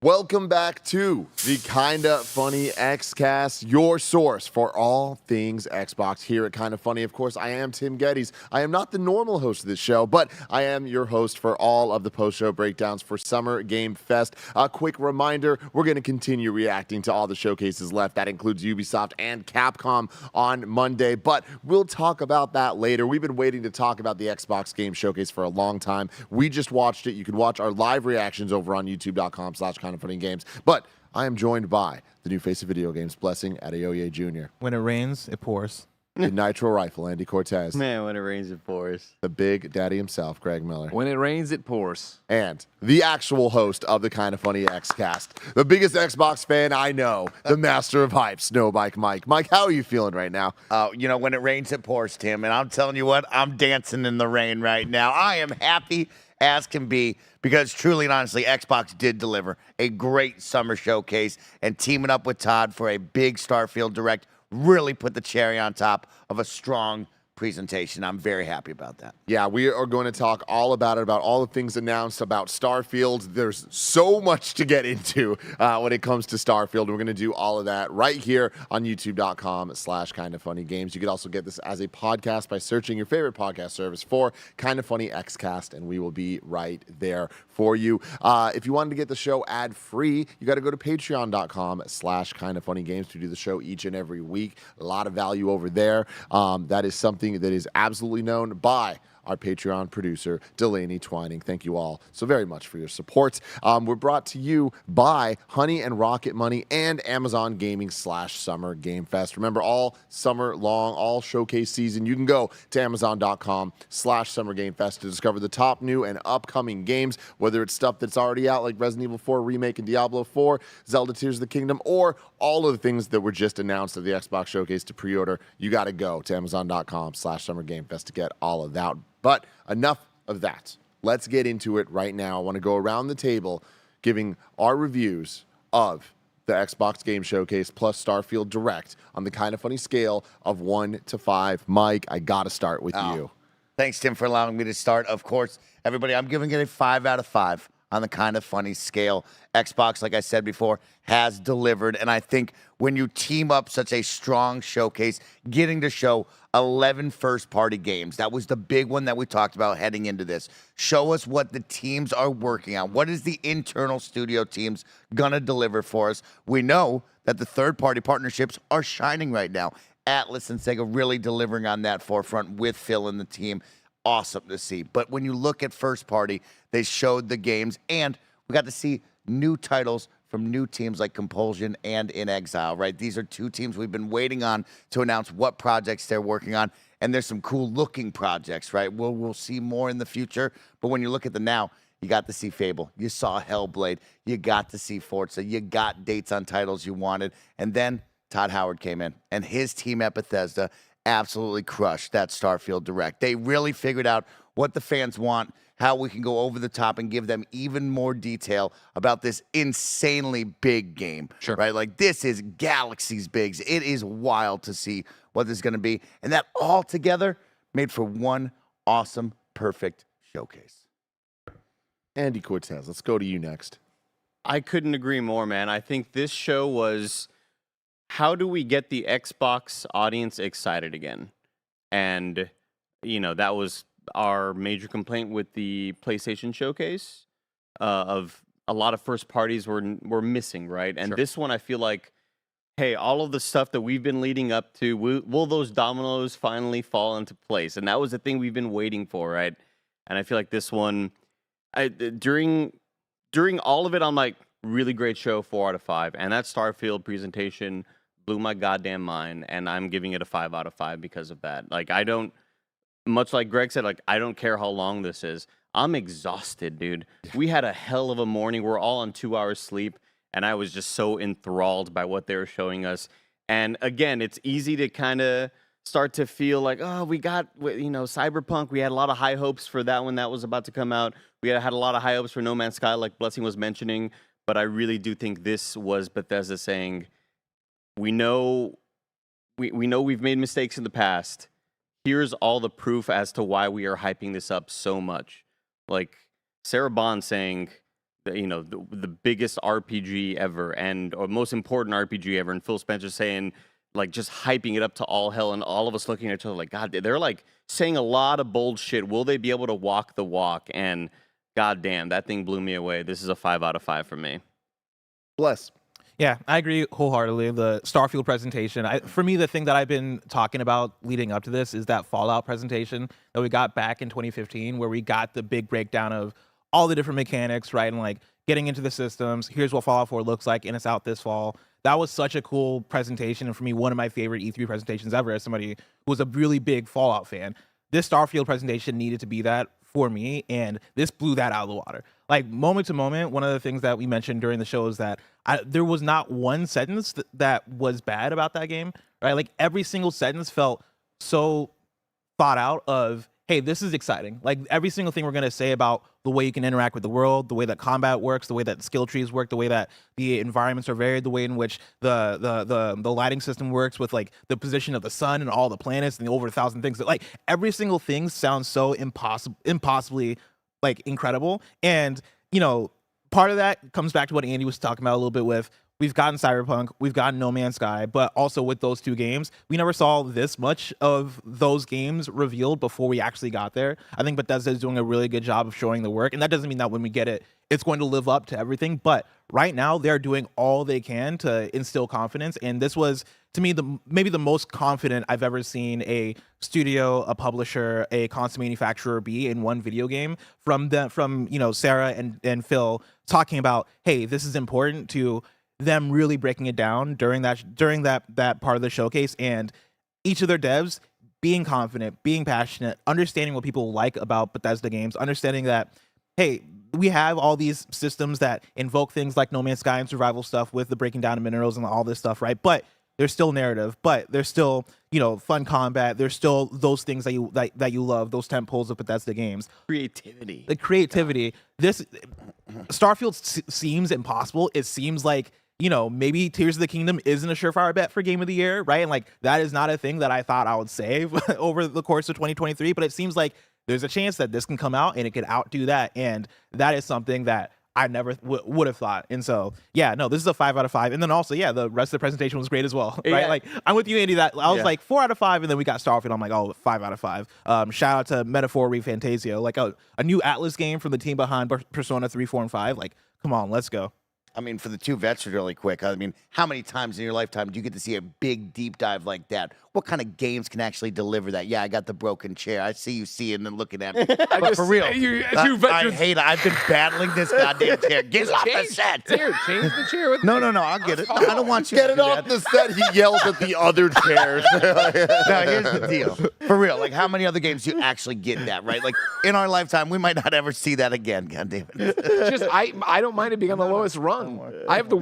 Welcome back to the Kinda Funny Xcast, your source for all things Xbox here at Kinda Funny. Of course, I am Tim Geddes. I am not the normal host of this show, but I am your host for all of the post-show breakdowns for Summer Game Fest. A quick reminder, we're going to continue reacting to all the showcases left. That includes Ubisoft and Capcom on Monday, but we'll talk about that later. We've been waiting to talk about the Xbox Game Showcase for a long time. We just watched it. You can watch our live reactions over on youtube.com/KindaFunnyGames. But I am joined by the new face of video games, Blessing Adeoye Jr. When it rains, it pours. The Nitro Rifle, Andy Cortez. Man, when it rains, it pours. The Big Daddy himself, Greg Miller. When it rains, it pours. And the actual host of the Kinda Funny Xcast, the biggest Xbox fan I know, the master of hype, Snowbike Mike. Mike, how are you feeling right now? When it rains, it pours, Tim. And I'm telling you what, I'm dancing in the rain right now. I am happy as can be because truly and honestly, Xbox did deliver a great summer showcase, and teaming up with Todd for a big Starfield Direct really put the cherry on top of a strong presentation. I'm very happy about that. Yeah, we are going to talk all about it, about all the things announced about Starfield. There's so much to get into when it comes to Starfield. We're going to do all of that right here on youtube.com/KindaFunnyGames. You can also get this as a podcast by searching your favorite podcast service for Kinda Funny Xcast, and we will be right there for you. If you wanted to get the show ad-free, you got to go to patreon.com/KindaFunnyGames to do the show each and every week. A lot of value over there. That is something that is absolutely known by our Patreon producer, Delaney Twining. Thank you all so very much for your support. We're brought to you by Honey and Rocket Money and Amazon Gaming/Summer Game Fest. Remember, all summer long, all showcase season, you can go to Amazon.com/Summer Game Fest to discover the top new and upcoming games, whether it's stuff that's already out like Resident Evil 4 Remake and Diablo 4, Zelda Tears of the Kingdom, or all of the things that were just announced at the Xbox Showcase to pre-order. You got to go to Amazon.com/Summer Game Fest to get all of that. But enough of that. Let's get into it right now. I want to go around the table giving our reviews of the Xbox Game Showcase plus Starfield Direct on the Kinda Funny scale of 1 to 5. Mike, I got to start with you. Thanks, Tim, for allowing me to start. Of course, everybody, I'm giving it a 5 out of 5 on the Kinda Funny scale. Xbox, like I said before, has delivered. And I think when you team up such a strong showcase, getting to show 11 first-party games, that was the big one that we talked about heading into this. Show us what the teams are working on. What is the internal studio teams going to deliver for us? We know that the third-party partnerships are shining right now. Atlas and Sega really delivering on that forefront with Phil and the team. Awesome to see. But when you look at first party, they showed the games, and we got to see new titles from new teams like Compulsion and In Exile, right? These are two teams we've been waiting on to announce what projects they're working on, and there's some cool looking projects, right? We'll see more in the future, but when you look at the now, you got to see Fable, you saw Hellblade, you got to see Forza, you got dates on titles you wanted, and then Todd Howard came in, and his team at Bethesda absolutely crushed that Starfield Direct. They really figured out what the fans want, how we can go over the top and give them even more detail about this insanely big game. Sure. Right? Like, this is galaxies big. It is wild to see what this is going to be. And that all together made for one awesome, perfect showcase. Andy Cortez, let's go to you next. I couldn't agree more, man. I think this show was, how do we get the Xbox audience excited again? And, that was our major complaint with the PlayStation Showcase, of a lot of first parties were missing, right? And this one, I feel like, hey, all of the stuff that we've been leading up to, will those dominoes finally fall into place? And that was the thing we've been waiting for, right? And I feel like this one, during all of it, I'm like, really great show, 4 out of 5. And that Starfield presentation blew my goddamn mind, and I'm giving it a 5 out of 5 because of that. Like, I don't, much like Greg said, like, I don't care how long this is. I'm exhausted, dude. We had a hell of a morning. We're all on 2 hours sleep, and I was just so enthralled by what they were showing us. And again, it's easy to kind of start to feel like, oh, we got, Cyberpunk. We had a lot of high hopes for that when that was about to come out. We had a lot of high hopes for No Man's Sky, like Blessing was mentioning. But I really do think this was Bethesda saying, we know we've made mistakes in the past. Here's all the proof as to why we are hyping this up so much. Like Sarah Bond saying, the biggest RPG ever or most important RPG ever, and Phil Spencer saying, like, just hyping it up to all hell, and all of us looking at each other like, God, they're like saying a lot of bold shit. Will they be able to walk the walk? And God damn, that thing blew me away. This is a 5 out of 5 for me. Bless. Yeah, I agree wholeheartedly. The Starfield presentation, for me, the thing that I've been talking about leading up to this is that Fallout presentation that we got back in 2015, where we got the big breakdown of all the different mechanics, right? And like getting into the systems. Here's what Fallout 4 looks like, and it's out this fall. That was such a cool presentation, and for me, one of my favorite E3 presentations ever as somebody who was a really big Fallout fan. This Starfield presentation needed to be that for me, and this blew that out of the water. Like, moment to moment, one of the things that we mentioned during the show is that there was not one sentence that was bad about that game, right? Like, every single sentence felt so thought out of, hey, this is exciting. Like, every single thing we're going to say about the way you can interact with the world, the way that combat works, the way that skill trees work, the way that the environments are varied, the way in which the lighting system works with, like, the position of the sun and all the planets and the over 1,000 things. That, like, every single thing sounds so impossibly, like, incredible. And, part of that comes back to what Andy was talking about a little bit with, we've gotten Cyberpunk, we've gotten No Man's Sky, but also with those two games, we never saw this much of those games revealed before we actually got there. I think Bethesda is doing a really good job of showing the work, and that doesn't mean that when we get it, it's going to live up to everything, but right now they're doing all they can to instill confidence, and this was, to me, maybe the most confident I've ever seen a studio, a publisher, a console manufacturer be in one video game, from Sarah and Phil talking about, hey, this is important, to them really breaking it down during that part of the showcase, and each of their devs being confident, being passionate, understanding what people like about Bethesda games, understanding that, hey, we have all these systems that invoke things like No Man's Sky and survival stuff with the breaking down of minerals and all this stuff, right? But there's still narrative, but there's still, fun combat. There's still those things that you love, those tentpoles of Bethesda games. Creativity. The creativity. This Starfield seems impossible. It seems like, maybe Tears of the Kingdom isn't a surefire bet for Game of the Year, right? And like, that is not a thing that I thought I would save over the course of 2023, but it seems like there's a chance that this can come out and it could outdo that. And that is something that I never would have thought. And so, yeah, no, this is a 5 out of 5. And then also, yeah, the rest of the presentation was great as well, right? Yeah. Like, I'm with you, Andy, that I was like 4 out of 5, and then we got Starfield. I'm like, oh, 5 out of 5. Shout out to Metaphor ReFantazio, like a new Atlas game from the team behind Persona 3, 4, and 5. Like, come on, let's go. I mean, for the two vets really quick, I mean, how many times in your lifetime do you get to see a big deep dive like that? What kind of games can actually deliver that? Yeah, I got the broken chair. I see you seeing and looking at me. But for real, I hate it. I've been battling this goddamn chair. Get it off the set. Here, change the chair with No, I'll get it. No, I don't want you Get to it do off that. the set. He yells at the other chairs. Now, here's the deal. For real, like, how many other games do you actually get that, right? Like, in our lifetime, we might not ever see that again, goddammit. Just I don't mind it being on the lowest rung. I have the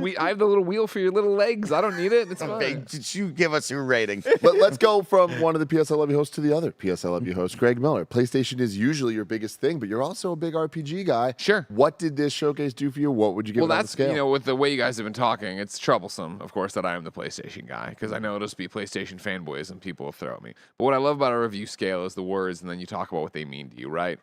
little wheel for your little legs. I don't need it. It's fine. Did you give us your rating? But let's go from one of the PS I Love You hosts to the other PS I Love You host, Greg Miller. PlayStation is usually your biggest thing, but you're also a big RPG guy. Sure. What did this showcase do for you? What would you give it on the That's, scale? with the way you guys have been talking, it's troublesome, of course, that I am the PlayStation guy, because I know it'll just be PlayStation fanboys and people will throw at me. But what I love about a review scale is the words, and then you talk about what they mean to you, right?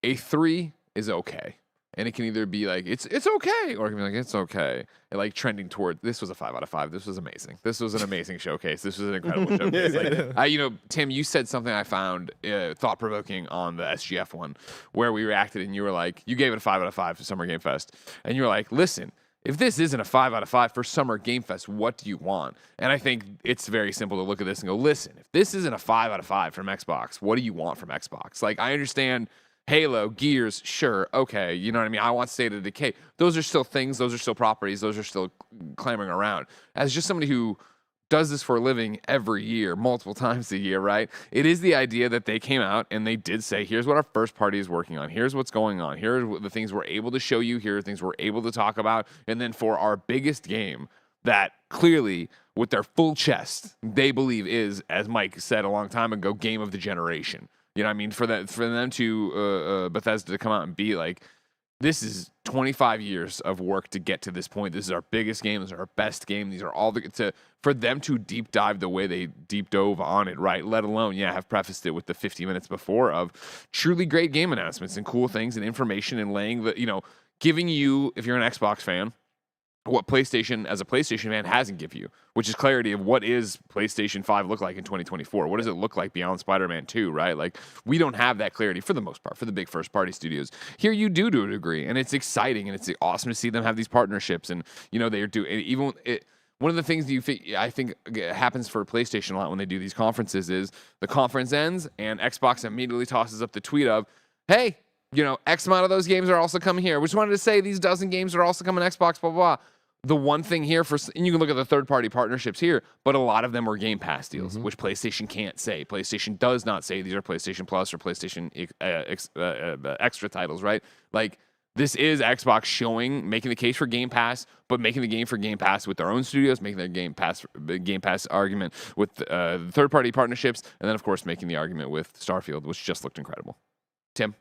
A 3 is okay. And it can either be like, it's okay, or it can be like, it's okay. And like trending toward, this was a 5 out of 5. This was amazing. This was an amazing showcase. This was an incredible showcase. Like, Tim, you said something I found thought-provoking on the SGF one, where we reacted and you were like, you gave it a 5 out of 5 for Summer Game Fest. And you were like, listen, if this isn't a 5 out of 5 for Summer Game Fest, what do you want? And I think it's very simple to look at this and go, listen, if this isn't a 5 out of 5 from Xbox, what do you want from Xbox? Like, I understand Halo, Gears, sure, okay, you know what I mean? I want State of Decay. Those are still things, those are still properties, those are still clamoring around. As just somebody who does this for a living every year, multiple times a year, right? It is the idea that they came out and they did say, here's what our first party is working on. Here's what's going on. Here are the things we're able to show you. Here are things we're able to talk about. And then for our biggest game that clearly, with their full chest, they believe is, as Mike said a long time ago, game of the generation. You know what I mean? For them to Bethesda to come out and be like, this is 25 years of work to get to this point. This is our biggest game. This is our best game. These are all for them to deep dive the way they deep dove on it, right? Let alone, have prefaced it with the 50 minutes before of truly great game announcements and cool things and information and laying the, giving you, if you're an Xbox fan, what PlayStation, as a PlayStation fan, hasn't given you, which is clarity of what is PlayStation 5 look like in 2024. What does it look like beyond Spider-Man 2, right? Like, we don't have that clarity for the most part, for the big first-party studios. Here you do to a degree, and it's exciting, and it's awesome to see them have these partnerships, and, they're doing, even, one of the things I think happens for PlayStation a lot when they do these conferences is the conference ends, and Xbox immediately tosses up the tweet of, hey, X amount of those games are also coming here. We just wanted to say these dozen games are also coming to Xbox, blah, blah, blah. The one thing here and you can look at the third-party partnerships here, but a lot of them were Game Pass deals, which PlayStation can't say. PlayStation does not say these are PlayStation Plus or PlayStation extra titles, right? Like, this is Xbox making the case for Game Pass, but making the game for Game Pass with their own studios, making their Game Pass argument with third-party partnerships, and then, of course, making the argument with Starfield, which just looked incredible. Tim?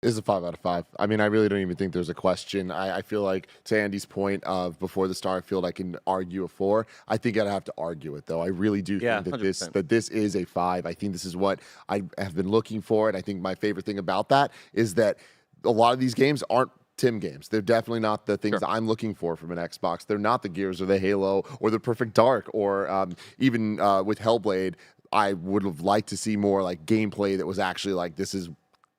This is a 5 out of 5. I mean, I really don't even think there's a question. I feel like, to Andy's point of before the Starfield, I can argue a 4. I think I'd have to argue it, though. I really do think that this is a 5. I think this is what I have been looking for, and I think my favorite thing about that is that a lot of these games aren't Tim games. They're definitely not the things I'm looking for from an Xbox. They're not the Gears or the Halo or the Perfect Dark or even with Hellblade, I would have liked to see more like gameplay that was actually like, this is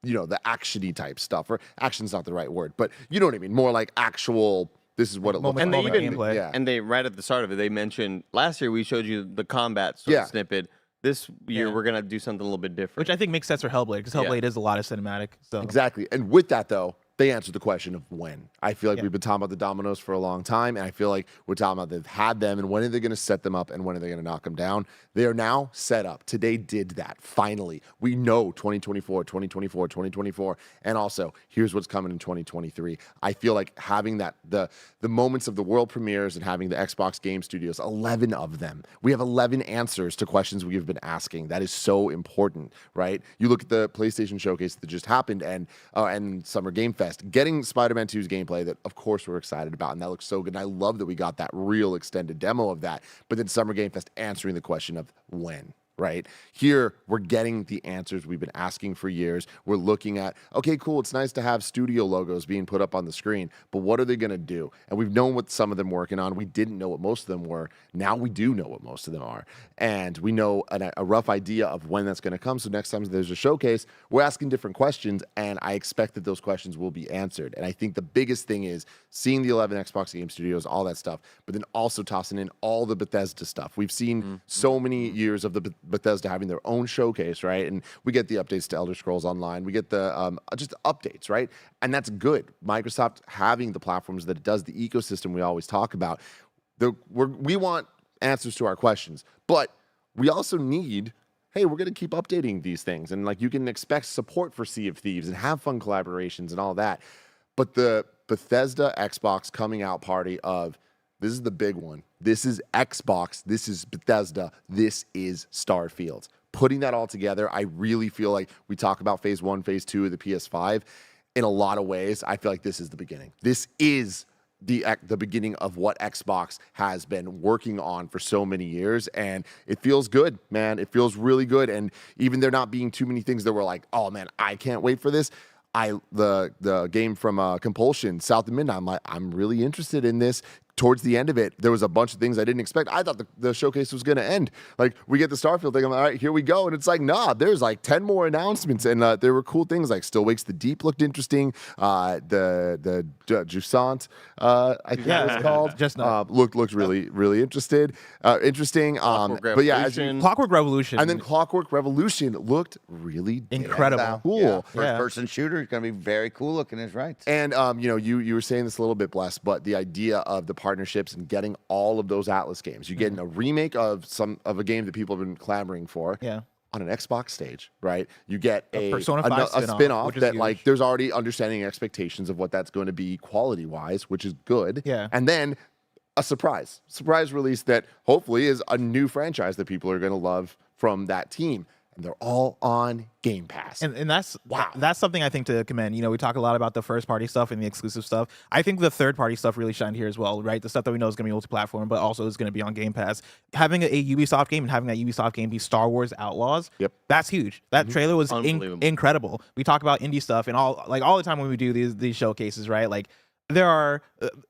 the action-y type stuff, or action's not the right word, but you know what I mean? More like actual, this is what it looks like. And they even, gameplay. and they, right at the start of it, they mentioned, last year we showed you the combat snippet. This year we're going to do something a little bit different. Which I think makes sense for Hellblade, because Hellblade is a lot of cinematic. So. Exactly. And with that, though, they answered the question of when. I feel like we've been talking about the dominoes for a long time, and I feel like we're talking about they've had them, and when are they going to set them up, and when are they going to knock them down? They are now set up. Today did that, finally. We know 2024, 2024, 2024, and also, here's what's coming in 2023. I feel like having that, the moments of the world premieres and having the Xbox Game Studios, 11 of them. We have 11 answers to questions we've been asking. That is so important, right? You look at the PlayStation Showcase that just happened, and Summer Game Fest, getting Spider-Man 2's gameplay that, of course, we're excited about, and that looks so good. And I love that we got that real extended demo of that. But then Summer Game Fest answering the question of when, right? Here, we're getting the answers we've been asking for years. We're looking at, okay, cool, it's nice to have studio logos being put up on the screen, but what are they going to do? And we've known what some of them working on. We didn't know what most of them were. Now we do know what most of them are. And we know a rough idea of when that's going to come. So next time there's a showcase, we're asking different questions, and I expect that those questions will be answered. And I think the biggest thing is seeing the 11 Xbox Game Studios, all that stuff, but then also tossing in all the Bethesda stuff. We've seen so many years of the Bethesda having their own showcase, right? And we get the updates to Elder Scrolls Online. We get the just updates, right? And that's good. Microsoft having the platforms that it does, the ecosystem we always talk about. We want answers to our questions, but we also need, hey, we're going to keep updating these things. And like, you can expect support for Sea of Thieves and have fun collaborations and all that. But the Bethesda Xbox coming out party of, this is the big one. This is Xbox. This is Bethesda. This is Starfield. Putting that all together, I really feel like we talk about phase 1, phase 2 of the PS5. In a lot of ways, I feel like this is the beginning. This is the beginning of what Xbox has been working on for so many years, and it feels good, man. It feels really good, and even there not being too many things that were like, oh man, I can't wait for this. The game from Compulsion, South of Midnight, I'm really interested in this. Towards the end of it, there was a bunch of things I didn't expect. I thought the showcase was going to end. Like, we get the Starfield thing, I'm like, all right, here we go. And it's like, nah, there's like 10 more announcements. And there were cool things like Still Wakes the Deep looked interesting. The Jusant, I think it was called. Just not. Looked really, really interesting. But yeah, Clockwork Revolution. And then Clockwork Revolution looked really incredible. Cool. Yeah. First-person shooter is going to be very cool looking, is right. And, you were saying this a little bit, Bless, but the idea of the partnerships and getting all of those Atlas games. You're getting a remake of a game that people have been clamoring for. Yeah. On an Xbox stage, right? You get a Persona 5 spin-off that, huge. like, there's already understanding expectations of what that's going to be quality-wise, which is good. Yeah. And then a surprise release that hopefully is a new franchise that people are going to love from that team. And they're all on Game Pass. And that's something I think to commend. We talk a lot about the first-party stuff and the exclusive stuff. I think the third-party stuff really shined here as well, right? The stuff that we know is going to be multi-platform, but also is going to be on Game Pass. Having a Ubisoft game and having that Ubisoft game be Star Wars Outlaws, that's huge. That trailer was incredible. We talk about indie stuff and all the time when we do these showcases, right? Like, there are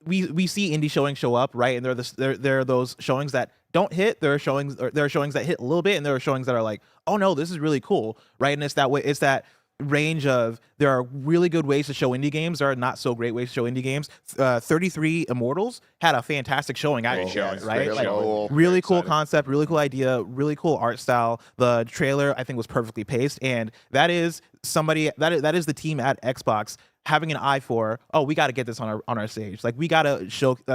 we see indie showings show up, right? And there are those showings that don't hit. There are showings that hit a little bit, and there are showings that are like, oh no, this is really cool, right? And it's that way. It's that range of there are really good ways to show indie games. There are not so great ways to show indie games. 33 Immortals had a fantastic showing. Great showing, Right? great Like, showing. really Very cool excited. concept, really cool idea, really cool art style. The trailer I think was perfectly paced, and that is that is the team at Xbox having an eye for, oh, we got to get this on our stage. Like, we got to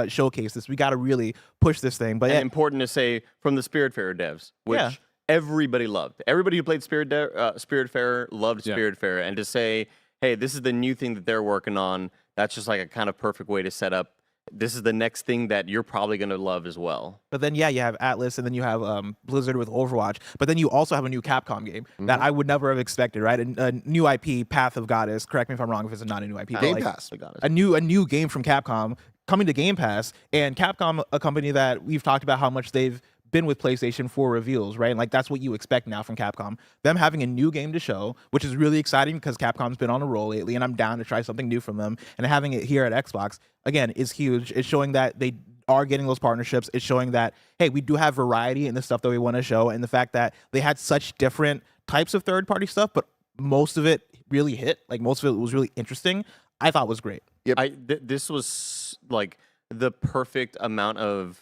showcase this. We got to really push this thing. But And important to say from the Spiritfarer devs, which Yeah. everybody loved. Everybody who played Spiritfarer loved Yeah. Spiritfarer. And to say, hey, this is the new thing that they're working on, that's just like a kind of perfect way to set up. This is the next thing that you're probably going to love as well. But then, you have Atlas, and then you have Blizzard with Overwatch. But then you also have a new Capcom game that I would never have expected, right? A new IP, Path of Goddess. Correct me if I'm wrong if it's not a new IP. but Game like, Pass. a new game from Capcom coming to Game Pass, and Capcom, a company that we've talked about how much they've been with PlayStation for reveals, right? Like, that's what you expect now from Capcom. Them having a new game to show, which is really exciting because Capcom's been on a roll lately, and I'm down to try something new from them. And having it here at Xbox, again, is huge. It's showing that they are getting those partnerships. It's showing that, hey, we do have variety in the stuff that we want to show, and the fact that they had such different types of third-party stuff, but most of it really hit. Like, most of it was really interesting. I thought was great. This was like the perfect amount of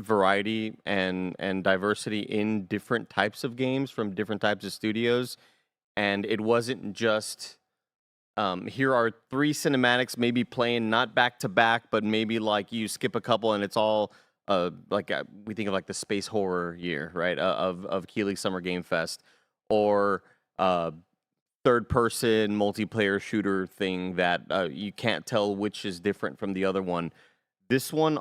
variety and diversity in different types of games from different types of studios. And it wasn't just here are 3 cinematics maybe playing not back to back, but maybe like you skip a couple and it's all we think of like the space horror year, right, of Keighley Summer Game Fest, or third person multiplayer shooter thing that you can't tell which is different from the other one. This one,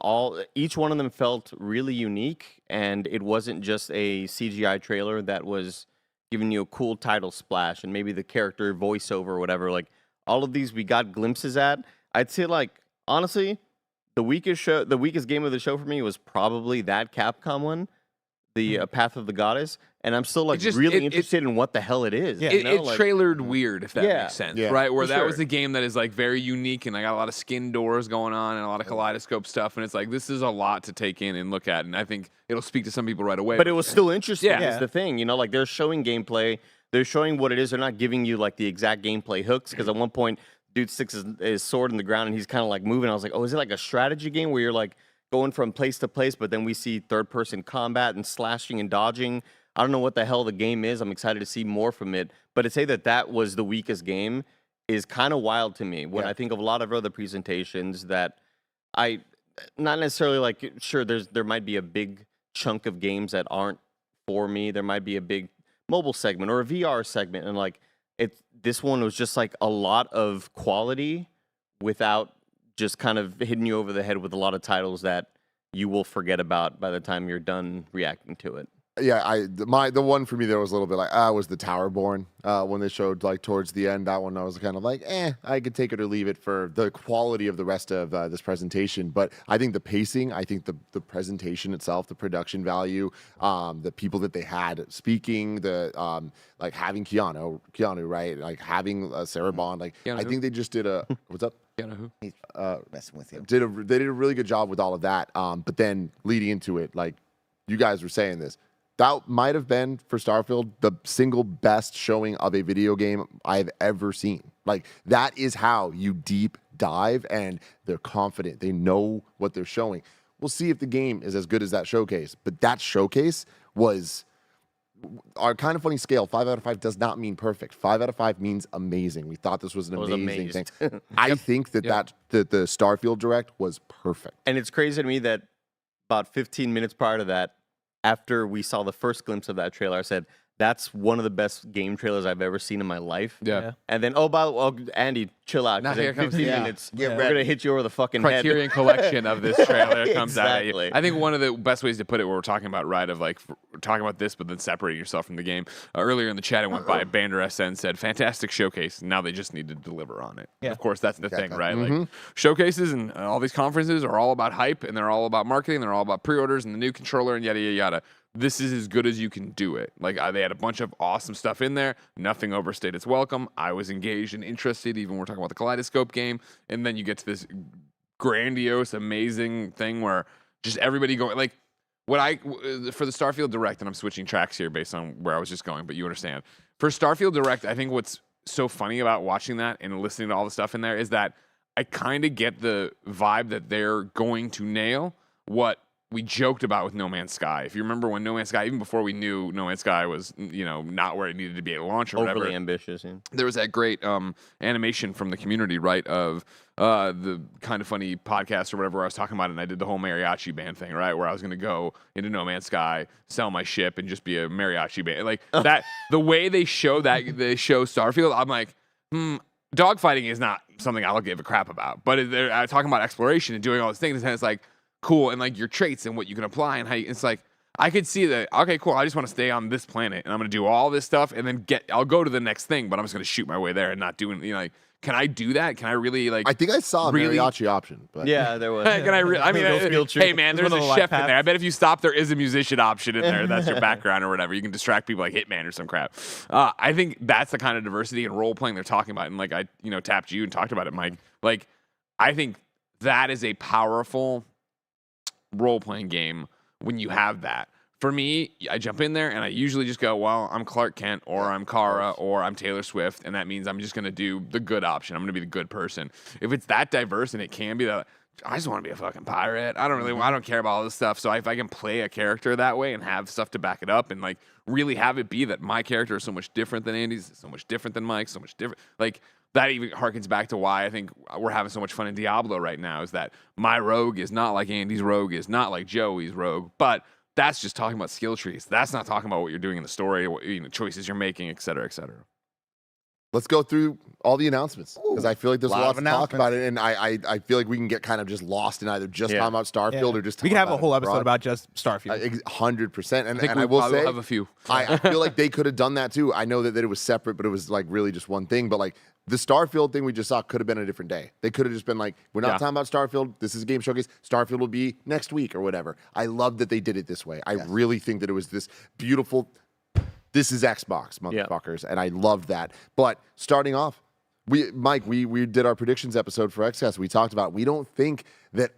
each one of them felt really unique, and it wasn't just a CGI trailer that was giving you a cool title splash and maybe the character voiceover or whatever. Like, all of these we got glimpses at. I'd say, like, honestly, the weakest game of the show for me was probably that Capcom one, the Path of the Goddess. And I'm still like really interested in what the hell it is. Yeah. you know? It Like, trailered weird, if that Yeah. makes sense, Yeah. right? Where For that was sure. a game that is like very unique, and I got a lot of skin doors going on and a lot of kaleidoscope stuff, and it's like this is a lot to take in and look at, and I think it'll speak to some people right away. But it was still interesting. Yeah. Is the thing, you know, like they're showing gameplay, they're showing what it is. They're not giving you like the exact gameplay hooks, because at one point, dude sticks his sword in the ground and he's kind of like moving. I was like, oh, is it like a strategy game where you're like going from place to place, but then we see third-person combat and slashing and dodging? I don't know what the hell the game is. I'm excited to see more from it. But to say that was the weakest game is kind of wild to me when I think of a lot of other presentations that I not necessarily like. Sure, there might be a big chunk of games that aren't for me. There might be a big mobile segment or a VR segment, and like this one was just like a lot of quality without just kind of hitting you over the head with a lot of titles that you will forget about by the time you're done reacting to it. Yeah, the one for me there was a little bit like was the Towerborne when they showed like towards the end. That one I was kind of like, I could take it or leave it for the quality of the rest of this presentation. But I think the pacing, I think the presentation itself, the production value, the people that they had speaking, the like having Keanu, right, like having Sarah Bond, like Keanu I who? think they just did a what's up. Keanu who? Messing with you. They did a really good job with all of that. But then leading into it, like you guys were saying this. That might have been, for Starfield, the single best showing of a video game I've ever seen. Like, that is how you deep dive, and they're confident. They know what they're showing. We'll see if the game is as good as that showcase. But that showcase was our kind of funny scale. 5 out of 5 does not mean perfect. 5 out of 5 means amazing. We thought this was an amazing thing. I think that the Starfield Direct was perfect. And it's crazy to me that about 15 minutes prior to that, after we saw the first glimpse of that trailer, I said, that's one of the best game trailers I've ever seen in my life. Yeah. And then, Andy, chill out. Now 'cause here in comes 15 the- minutes, Get we're ready. going to hit you over the fucking Criterion head. collection of this trailer comes out at you. Exactly. I think one of the best ways to put it, what we're talking about, right, of like talking about this, but then separating yourself from the game. Earlier in the chat, it went by Bander SN said, fantastic showcase. Now they just need to deliver on it. Yeah. Of course, that's the thing, right? Like showcases and all these conferences are all about hype, and they're all about marketing. They're all about pre-orders and the new controller and yada, yada, yada. This is as good as you can do it. Like, they had a bunch of awesome stuff in there. Nothing overstayed its welcome. I was engaged and interested, even we're talking about the Kaleidoscope game. And then you get to this grandiose, amazing thing where just everybody going, like, for the Starfield Direct, and I'm switching tracks here based on where I was just going, but you understand. For Starfield Direct, I think what's so funny about watching that and listening to all the stuff in there is that I kind of get the vibe that they're going to nail what we joked about with No Man's Sky. If you remember when No Man's Sky, even before we knew No Man's Sky was, not where it needed to be at launch or whatever. Overly ambitious, yeah. There was that great animation from the community, right, of the KindaFunny podcast or whatever I was talking about, and I did the whole mariachi band thing, right, where I was going to go into No Man's Sky, sell my ship, and just be a mariachi band. Like, that, the way they show Starfield, I'm like, dogfighting is not something I'll give a crap about. But they're talking about exploration and doing all these things, and it's like, cool, and like your traits and what you can apply and how it's like, I could see that, okay, cool, I just want to stay on this planet and I'm going to do all this stuff and then I'll go to the next thing, but I'm just going to shoot my way there and not doing, like, can I do that? Can I really, like, I think I saw a mariachi option. But. Yeah, there was. Can I mean, hey, man, there's a chef in there. I bet if you stop, there is a musician option in there. That's your background or whatever. You can distract people like Hitman or some crap. I think that's the kind of diversity and role-playing they're talking about. And, like, I tapped you and talked about it, Mike. Like, I think that is a powerful role-playing game when you have that. For me, I jump in there and I usually just go, well, I'm Clark Kent or I'm Kara or I'm Taylor Swift, and that means I'm just going to do the good option. I'm going to be the good person. If it's that diverse, and it can be that, I just want to be a fucking pirate. I don't care about all this stuff. So if I can play a character that way and have stuff to back it up and, like, really have it be that my character is so much different than Andy's, so much different than Mike's, so much different, like, that even harkens back to why I think we're having so much fun in Diablo right now, is that my rogue is not like Andy's rogue, is not like Joey's rogue, but that's just talking about skill trees. That's not talking about what you're doing in the story, what choices you're making, et cetera, et cetera. Let's go through all the announcements, because I feel like there's a lot to talk about it, and I feel like we can get kind of just lost in either just talking about Starfield or just we can have a whole episode about just Starfield. 100%. And I will say, have a few. I feel like they could have done that too. I know that it was separate, but it was like really just one thing. But like the Starfield thing we just saw could have been a different day. They could have just been like, we're not talking about Starfield. This is a game showcase. Starfield will be next week or whatever. I love that they did it this way. I really think that it was this beautiful. This is Xbox, motherfuckers, and I love that. But starting off, Mike, we did our predictions episode for Xcast. We talked about we don't think that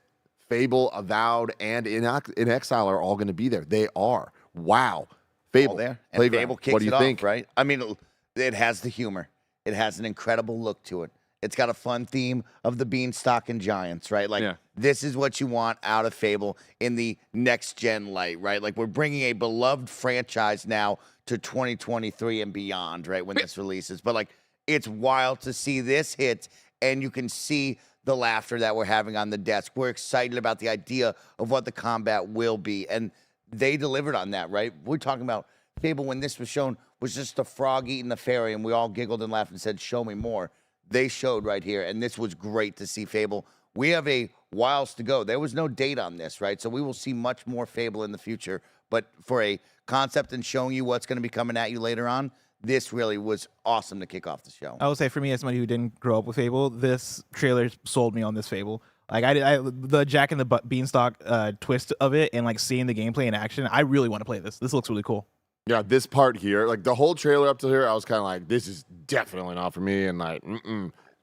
Fable, Avowed, and In Exile are all going to be there. They are. Wow. Fable All there. And Playground. Fable kicks What do you it think? off, right? I mean, it has the humor. It has an incredible look to it. It's got a fun theme of the beanstalk and giants, right? Like, this is what you want out of Fable in the next-gen light, right? Like, we're bringing a beloved franchise now to 2023 and beyond, right, when this releases. But, like, it's wild to see this hit, and you can see the laughter that we're having on the desk. We're excited about the idea of what the combat will be, and they delivered on that, right? We're talking about Fable, when this was shown, was just a frog eating the fairy, and we all giggled and laughed and said, show me more. They showed right here, and this was great to see Fable. We have a whiles to go. There was no date on this, right? So we will see much more Fable in the future. But for a concept and showing you what's going to be coming at you later on, this really was awesome to kick off the show. I will say, for me, as somebody who didn't grow up with Fable, this trailer sold me on this Fable. Like, the Jack and the Beanstalk twist of it, and like seeing the gameplay in action, I really want to play this. This looks really cool. Yeah, this part here, like the whole trailer up to here, I was kind of like, this is definitely not for me. And like,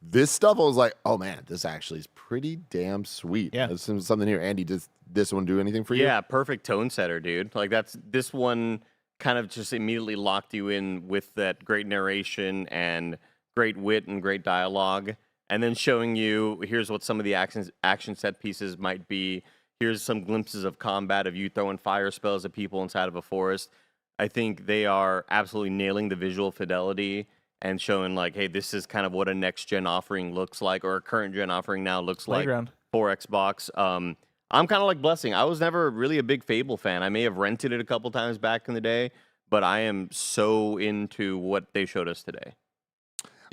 this stuff, I was like, oh man, this actually is pretty damn sweet. Yeah. There's something here. Andy, does this one do anything for you? Yeah, perfect tone setter, dude. Like, this one kind of just immediately locked you in with that great narration and great wit and great dialogue. And then showing you, here's what some of the action set pieces might be. Here's some glimpses of combat, of you throwing fire spells at people inside of a forest. I think they are absolutely nailing the visual fidelity and showing, like, hey, this is kind of what a next-gen offering looks like, or a current-gen offering now looks Playground. like for Xbox. I'm kind of like Blessing. I was never really a big Fable fan. I may have rented it a couple times back in the day, but I am so into what they showed us today.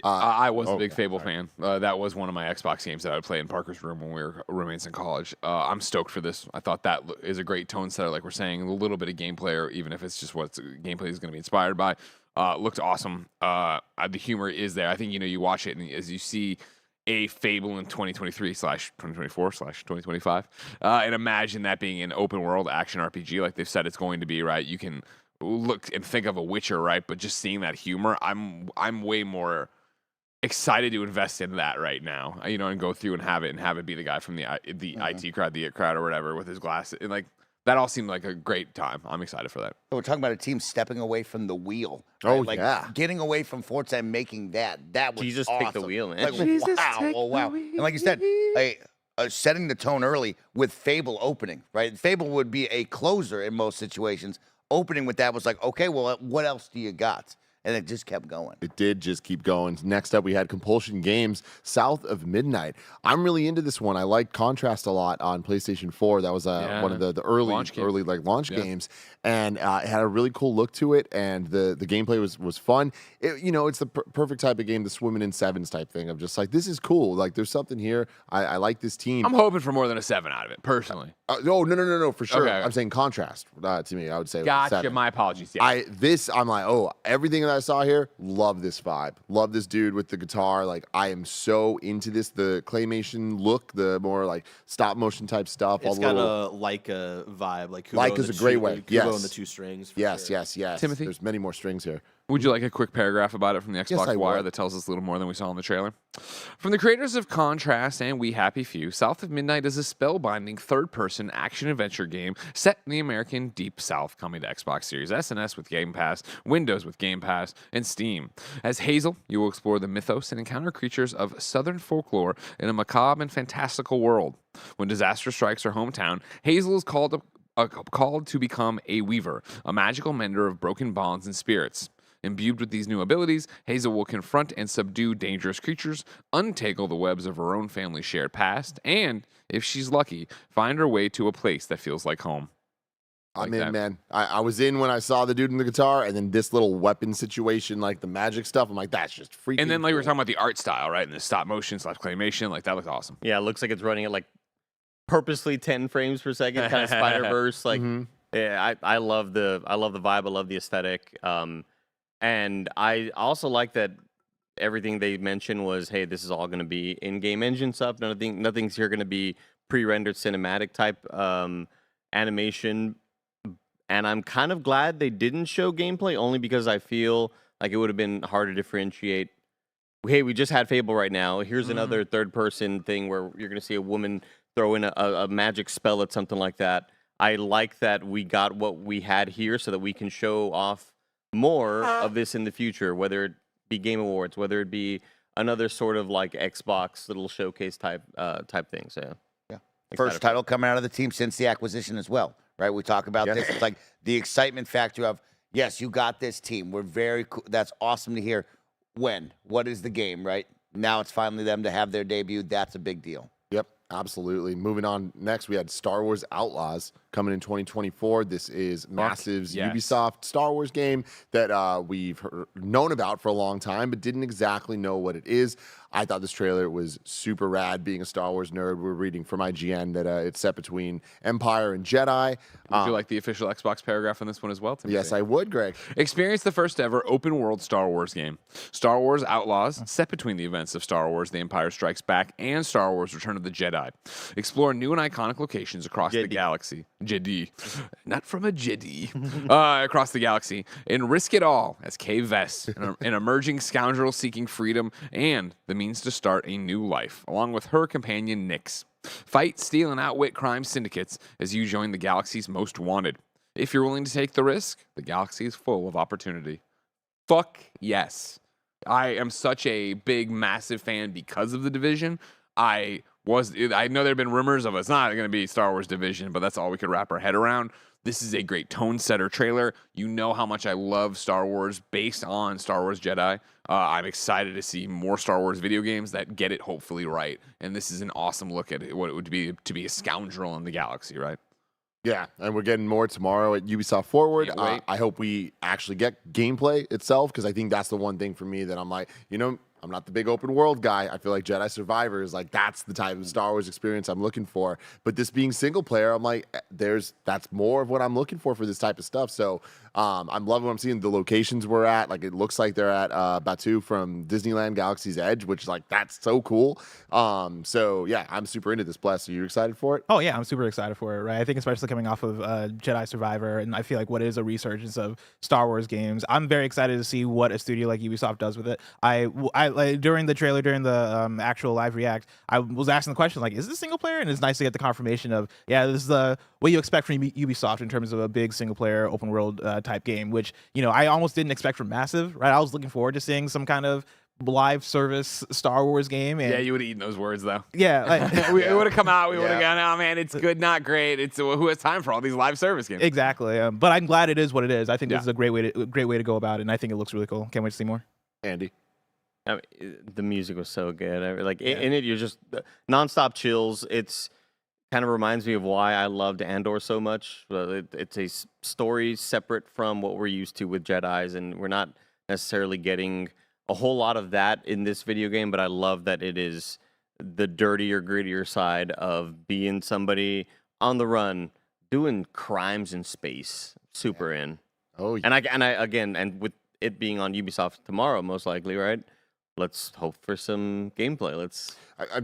I was a big okay, Fable fan. That was one of my Xbox games that I would play in Parker's room when we were roommates in college. I'm stoked for this. I thought that is a great tone setter, like we're saying, a little bit of gameplay, or even if it's just what gameplay is going to be inspired by. Looked awesome. The humor is there. I think, you watch it, and as you see a Fable in 2023/2024/2025, and imagine that being an open world action RPG like they've said it's going to be, right? You can look and think of a Witcher, right? But just seeing that humor, I'm way more excited to invest in that right now, and go through and have it be the guy from the IT crowd, the IT crowd, or whatever, with his glasses. And like that all seemed like a great time. I'm excited for that. So we're talking about a team stepping away from the wheel. Oh, like yeah. Getting away from Forza and making that was Jesus awesome. take the wheel, man. Like, Jesus wow, take oh, wow. the And like you said, setting the tone early with Fable opening, right? Fable would be a closer in most situations. Opening with that was like, okay, well, what else do you got? And it just kept going. It did just keep going. Next up, we had Compulsion Games, South of Midnight. I'm really into this one. I liked Contrast a lot on PlayStation 4. That was one of the early Launch games, and it had a really cool look to it. And the gameplay was fun. It's the perfect type of game, the swimming in sevens type thing. Of just like, this is cool. Like, there's something here. I like this team. I'm hoping for more than a 7 out of it, personally. No, for sure. Okay. I'm saying Contrast to me. I would say Gotcha. 7. My apologies. Yeah. I'm like, everything that I saw here, love this vibe. Love this dude with the guitar. Like, I am so into this. The claymation look, the more like stop motion type stuff. It's got a Leica vibe. Like Kubo Leica's a great way. Kubo Yes. and the 2 strings. For Yes, sure. yes. Timothy? There's many more strings here. Would you like a quick paragraph about it from the Xbox I Wire would. that tells us a little more than we saw in the trailer? From the creators of Contrast and We Happy Few, South of Midnight is a spellbinding third-person action-adventure game set in the American Deep South, coming to Xbox Series S and S with Game Pass, Windows with Game Pass, and Steam. As Hazel, you will explore the mythos and encounter creatures of Southern folklore in a macabre and fantastical world. When disaster strikes her hometown, Hazel is called to become a weaver, a magical mender of broken bonds and spirits. Imbued with these new abilities, Hazel will confront and subdue dangerous creatures, untangle the webs of her own family's shared past, and, if she's lucky, find her way to a place that feels like home. I'm in, man. I was in when I saw the dude in the guitar, and then this little weapon situation, like the magic stuff. I'm like, that's just freaking. And then, like, cool. we were talking about the art style, right? And the stop motion / claymation, like, that looks awesome. Yeah, it looks like it's running at like purposely 10 frames per second, kind of Spider-Verse. Like, yeah, I love the vibe. I love the aesthetic. And I also like that everything they mentioned was, hey, this is all going to be in-game engine stuff. Nothing's here going to be pre-rendered cinematic type animation. And I'm kind of glad they didn't show gameplay, only because I feel like it would have been hard to differentiate. Hey, we just had Fable right now. Here's another third-person thing where you're going to see a woman throw in a magic spell at something like that. I like that we got what we had here so that we can show off more of this in the future, whether it be Game Awards, whether it be another sort of like Xbox little showcase type thing. So yeah, first title coming out of the team since the acquisition as well, right? We talk about this. It's like the excitement factor of, yes, you got this team. We're very cool. That's awesome to hear. When? What is the game, right? Now it's finally them to have their debut. That's a big deal. Yep, absolutely. Moving on. Next, we had Star Wars Outlaws coming in 2024. This is Massive's yes. Ubisoft Star Wars game that we've known about for a long time, but didn't exactly know what it is. I thought this trailer was super rad. Being a Star Wars nerd, we're reading from IGN that it's set between Empire and Jedi. Would you like the official Xbox paragraph on this one as well, Timothy? Yes, I would, Greg. Experience the first ever open world Star Wars game. Star Wars Outlaws, set between the events of Star Wars The Empire Strikes Back and Star Wars Return of the Jedi. Explore new and iconic locations across the galaxy. Jedi. Not from a Jedi. Across the galaxy. And risk it all as Kay Vess, an emerging scoundrel seeking freedom and the means to start a new life, along with her companion Nyx. Fight, steal, and outwit crime syndicates as you join the galaxy's most wanted. If you're willing to take the risk, the galaxy is full of opportunity. Fuck yes. I am such a big, massive fan because of The Division. I know there have been rumors of it's not going to be Star Wars Division, but that's all we could wrap our head around. This is a great tone setter trailer. You know how much I love Star Wars based on Star Wars Jedi. I'm excited to see more Star Wars video games that get it hopefully right. And this is an awesome look at what it would be to be a scoundrel in the galaxy, right? Yeah, and we're getting more tomorrow at Ubisoft Forward. Can't wait. I hope we actually get gameplay itself, because I think that's the one thing for me that I'm like, I'm not the big open world guy. I feel like Jedi Survivor is like, that's the type of Star Wars experience I'm looking for. But this being single player, I'm like, that's more of what I'm looking for this type of stuff. So I'm loving what I'm seeing. The locations we're at, like it looks like they're at Batuu from Disneyland Galaxy's Edge, which is like, that's so cool. So yeah, I'm super into this. Bless, are you excited for it? Oh yeah, I'm super excited for it, right? I think especially coming off of Jedi Survivor, and I feel like what is a resurgence of Star Wars games. I'm very excited to see what a studio like Ubisoft does with it. I like, during the trailer, during the actual live react, I was asking the question like, is this single player? And it's nice to get the confirmation of, yeah, this is what you expect from Ubisoft in terms of a big single player open world type game, which, you know, I almost didn't expect from Massive, right? I was looking forward to seeing some kind of live service Star Wars game. And Yeah, you would have eaten those words though. yeah, like, It would have come out. We would have gone, oh man, it's good, not great. It's who has time for all these live service games? exactly. But I'm glad it is what it is. I think this is a great way to go about it, and I think it looks really cool. Can't wait to see more. Andy. I mean, the music was so good. Like in it, you're just nonstop chills. It's kind of reminds me of why I loved Andor so much. It's a story separate from what we're used to with Jedis, and we're not necessarily getting a whole lot of that in this video game. But I love that it is the dirtier, grittier side of being somebody on the run, doing crimes in space. Super in. Oh, yeah. And I again, with it being on Ubisoft tomorrow, most likely, right? Let's hope for some gameplay.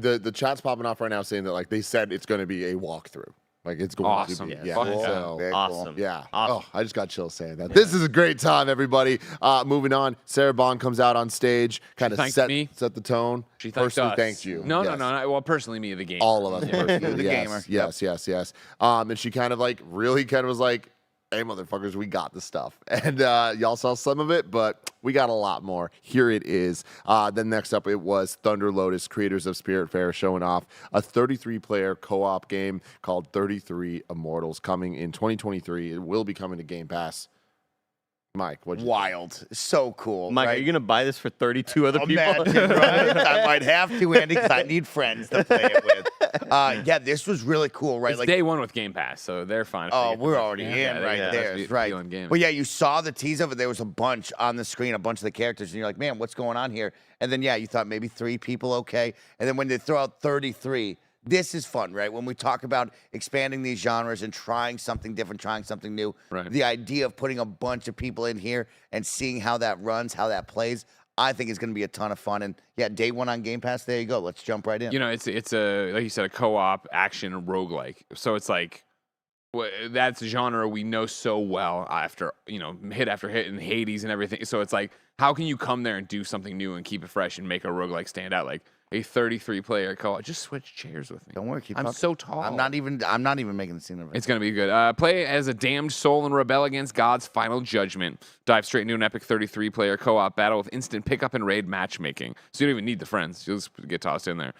The chat's popping off right now saying that like they said it's going to be a walkthrough. Like it's going Awesome. to be. Yeah. Yeah. Fuck So, Very cool. Awesome. yeah. Awesome. Oh, I just got chills saying that. This is a great time, everybody. Moving on. Sarah Bond comes out on stage, kind of thanked set me. the tone. She thanked personally us. thanked you. No, Yes. no. Well, personally, me, the game. All of us. personally. The yes, gamer. Yes. And she kind of like really kind of was like, hey, motherfuckers, we got the stuff. And y'all saw some of it, but we got a lot more. Here it is. Then next up, it was Thunder Lotus, creators of Spiritfarer, showing off a 33-player co-op game called 33 Immortals coming in 2023. It will be coming to Game Pass. Mike, what'd you think? Wild. So cool. Mike, right? are you gonna buy this for 32 other people? Imagine, right? I might have to, Andy, because I need friends to play it with. Yeah, this was really cool, right? It's day one with Game Pass, so they're fine. if they Oh, get the we're best already game. in Yeah, right yeah, there, that's right? feeling game. But yeah, you saw the tease of it. There was a bunch on the screen, a bunch of the characters, and you're like, man, what's going on here? And then yeah, you thought maybe 3 people, okay. And then when they throw out 33, this is fun, right? When we talk about expanding these genres and trying something different, trying something new, Right. the idea of putting a bunch of people in here and seeing how that runs, how that plays, I think is going to be a ton of fun. And yeah, day one on Game Pass, there you go. Let's jump right in. You know, it's a like you said, a co-op action roguelike. So it's like that's a genre we know so well after hit after hit in Hades and everything. So it's like, how can you come there and do something new and keep it fresh and make a roguelike stand out? Like a 33-player co-op. Just switch chairs with me. Don't worry, keep I'm talking. so tall. I'm not even making the scene of it. It's going to be good. Play as a damned soul and rebel against God's final judgment. Dive straight into an epic 33-player co-op battle with instant pickup and raid matchmaking. So you don't even need the friends. You'll just get tossed in there.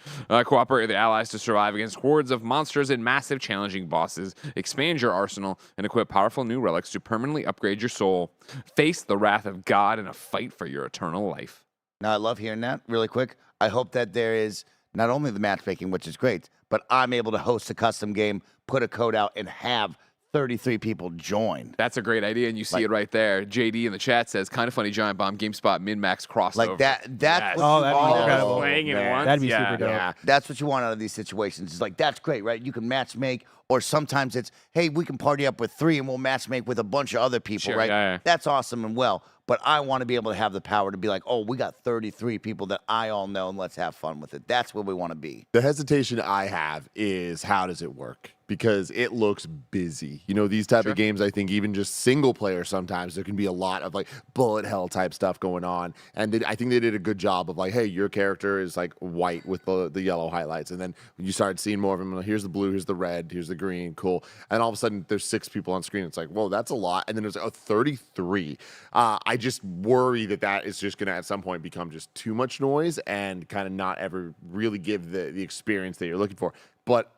Cooperate with the allies to survive against hordes of monsters and massive challenging bosses. Expand your arsenal and equip powerful new relics to permanently upgrade your soul. Face the wrath of God in a fight for your eternal life. Now, I love hearing that really quick. I hope that there is not only the matchmaking, which is great, but I'm able to host a custom game, put a code out, and have 33 people join. That's a great idea, and you see it right there. JD in the chat says, kind of funny, Giant Bomb, GameSpot, min-max crossover. Like that. That's Yes. what Oh, you that'd be want. incredible. Playing it man. once. That'd be yeah. super dope. Yeah, that's what you want out of these situations. It's like, that's great, right? You can match make, or sometimes it's, hey, we can party up with 3 and we'll match make with a bunch of other people, Sure, right? yeah. That's awesome and well. But I want to be able to have the power to be like, oh, we got 33 people that I all know, and let's have fun with it. That's where we want to be. The hesitation I have is how does it work? Because it looks busy. You know, these type of games, I think even just single player sometimes, there can be a lot of like bullet hell type stuff going on. And I think they did a good job of like, hey, your character is like white with the yellow highlights. And then when you start seeing more of them, here's the blue, here's the red, here's the green, cool. And all of a sudden there's 6 people on screen. It's like, whoa, that's a lot. And then there's 33. I just worry that is just going to at some point become just too much noise and kind of not ever really give the experience that you're looking for. But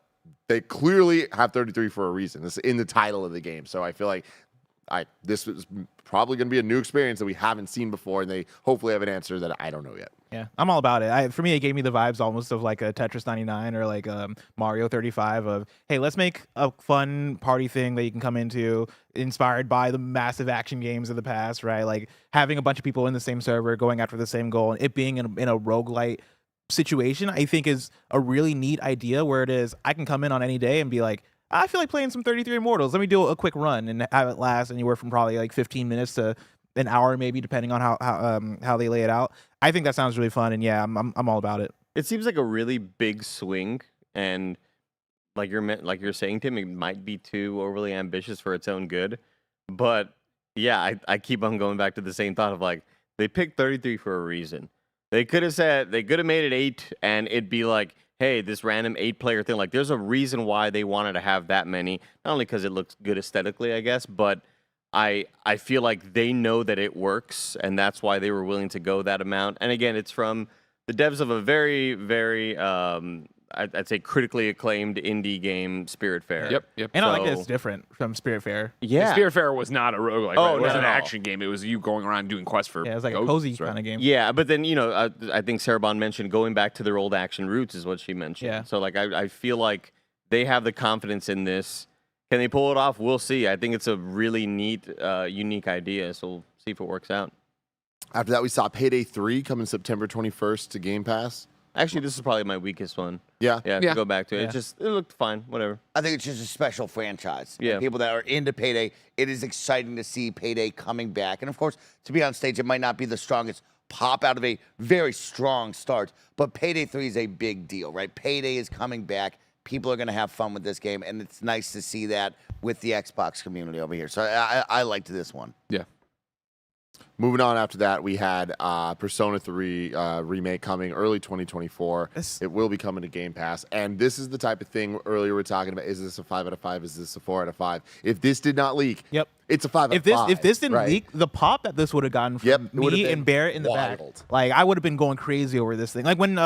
they clearly have 33 for a reason. It's in the title of the game. So I feel like this is probably going to be a new experience that we haven't seen before, and they hopefully have an answer that I don't know yet. Yeah, I'm all about it. For me, it gave me the vibes almost of like a Tetris 99 or like Mario 35 of, hey, let's make a fun party thing that you can come into inspired by the massive action games of the past, right? Like having a bunch of people in the same server going after the same goal, and it being in a roguelite situation, I think is a really neat idea where it is, I can come in on any day and be like, I feel like playing some 33 Immortals. Let me do a quick run and have it last anywhere from probably like 15 minutes to an hour, maybe, depending on how they lay it out. I think that sounds really fun, and yeah, I'm all about it. It seems like a really big swing, and like you're saying, Tim, it might be too overly ambitious for its own good. But yeah, I keep on going back to the same thought of like, they picked 33 for a reason. They could have made it 8, and it'd be like, hey, this random 8-player thing. Like, there's a reason why they wanted to have that many. Not only because it looks good aesthetically, I guess, but I feel like they know that it works, and that's why they were willing to go that amount. And again, it's from the devs of a very, very, I'd say critically acclaimed indie game, Spiritfarer. Yep. And I like that it's different from Spiritfarer. Yeah. Spiritfarer was not a roguelike. Oh, It was not an at all. action game. It was you going around doing quests for. Yeah, it's like a ghosts, cozy right? kind of game. Yeah, but then, I think Sarabon mentioned going back to their old action roots is what she mentioned. Yeah. So, like, I feel like they have the confidence in this. Can they pull it off? We'll see. I think it's a really neat, unique idea, so we'll see if it works out. After that, we saw Payday 3 coming September 21st to Game Pass. Actually, this is probably my weakest one. Yeah. Yeah, Yeah. to go back to it. Yeah. It looked fine, whatever. I think it's just a special franchise. Yeah. And people that are into Payday, it is exciting to see Payday coming back. And of course, to be on stage, it might not be the strongest pop out of a very strong start, but Payday 3 is a big deal, right? Payday is coming back. People are going to have fun with this game, and it's nice to see that with the Xbox community over here. So I liked this one. Yeah. Moving on after that, we had Persona 3 remake coming early 2024. It will be coming to Game Pass. And this is the type of thing earlier we were talking about. Is this a 5 out of 5? Is this a 4 out of 5? If this did not leak, Yep. it's a 5 out of 5. If this didn't right? leak, the pop that this would have gotten from Yep, it would've me been and Barrett in the back, wild. like I would have been going crazy over this thing. Like when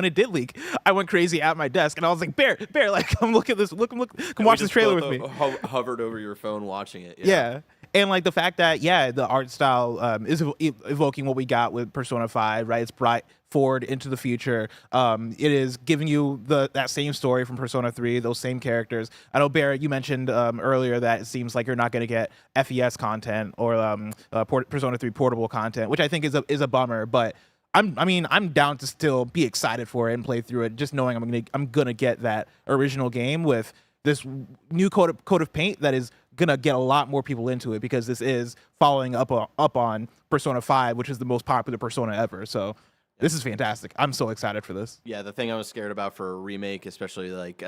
it did leak, I went crazy at my desk and I was like, Bear, like come look at this, come watch this trailer with me. Hovered over your phone watching it. Yeah. And like the fact that the art style is evoking what we got with Persona 5, right? It's brought forward into the future. It is giving you that same story from Persona 3, those same characters. I know, Barrett, you mentioned earlier that it seems like you're not going to get FES content or Persona 3 portable content, which I think is a bummer. But I'm down to still be excited for it and play through it, just knowing I'm gonna get that original game with this new coat of paint that is gonna get a lot more people into it, because this is following up on Persona 5, which is the most popular Persona ever. So this is fantastic. I'm so excited for this. Yeah, the thing I was scared about for a remake, especially like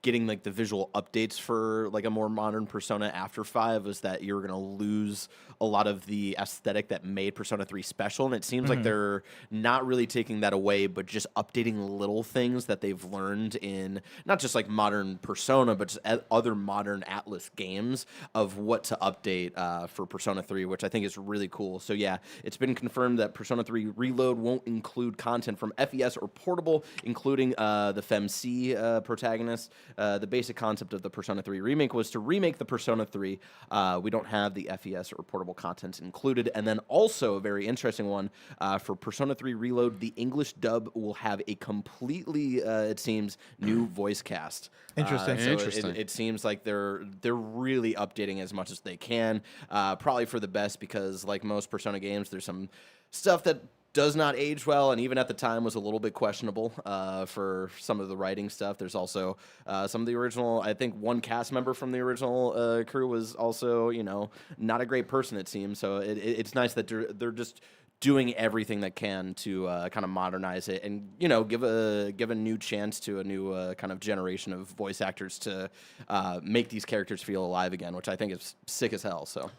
getting like the visual updates for like a more modern Persona after 5, was that you're gonna lose a lot of the aesthetic that made Persona 3 special, and it seems like they're not really taking that away, but just updating little things that they've learned in not just like modern Persona, but just other modern Atlas games of what to update for Persona 3, which I think is really cool. So yeah, it's been confirmed that Persona 3 Reload won't include content from FES or portable, including the FemC protagonist. The basic concept of the Persona 3 remake was to remake the Persona 3. We don't have the FES or portable content included. And then also a very interesting one for Persona 3 Reload, the English dub will have a completely, it seems, new voice cast. Interesting. So Interesting. It seems like they're really updating as much as they can, probably for the best, because like most Persona games, there's some stuff that does not age well, and even at the time was a little bit questionable for some of the writing stuff. There's also some of the original, I think one cast member from the original crew was also, not a great person, it seems. So it's nice that they're just doing everything they can to kind of modernize it and, give a new chance to a new kind of generation of voice actors to make these characters feel alive again, which I think is sick as hell. So.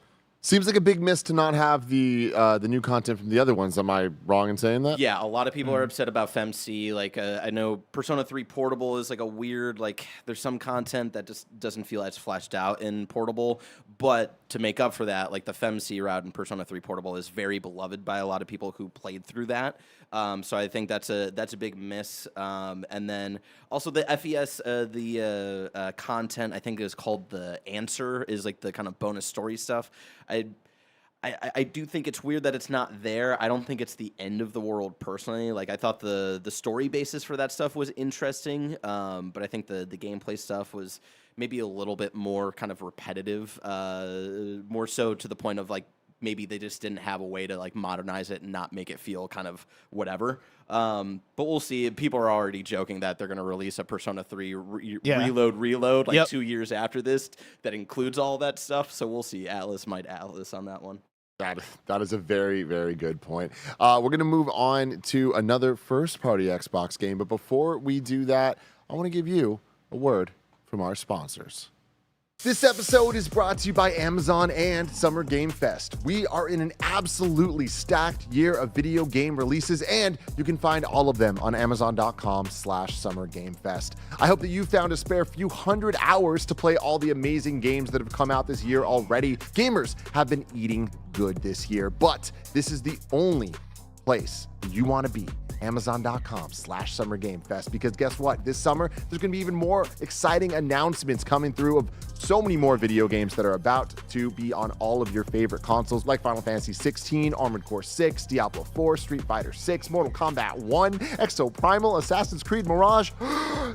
Seems like a big miss to not have the new content from the other ones. Am I wrong in saying that? Yeah, a lot of people are upset about FemC. Like, I know Persona 3 Portable is like a weird, like, there's some content that just doesn't feel as fleshed out in Portable, But to make up for that, like the FemC route in Persona 3 Portable is very beloved by a lot of people who played through that. So I think that's a big miss. And then also the FES, the content I think is called The Answer, is like the kind of bonus story stuff. I do think it's weird that it's not there. I don't think it's the end of the world personally. Like I thought the story basis for that stuff was interesting, but I think the gameplay stuff was maybe a little bit more kind of repetitive, more so to the point of like maybe they just didn't have a way to like modernize it and not make it feel kind of whatever. But we'll see. People are already joking that they're going to release a Persona 3 Reload like 2 years after this that includes all that stuff. So we'll see. Atlas on that one. That is a very, very good point. We're going to move on to another first-party Xbox game. But before we do that, I want to give you a word from our sponsors. This episode is brought to you by Amazon and Summer Game Fest. We are in an absolutely stacked year of video game releases, and you can find all of them on Amazon.com/SummerGameFest. I hope that you found a spare few hundred hours to play all the amazing games that have come out this year already. Gamers have been eating good this year, but this is the only place you want to be. Amazon.com/SummerGameFest, because guess what? This summer, there's going to be even more exciting announcements coming through of so many more video games that are about to be on all of your favorite consoles, like Final Fantasy 16, Armored Core 6, Diablo 4, Street Fighter 6, Mortal Kombat 1, Exo Primal, Assassin's Creed Mirage.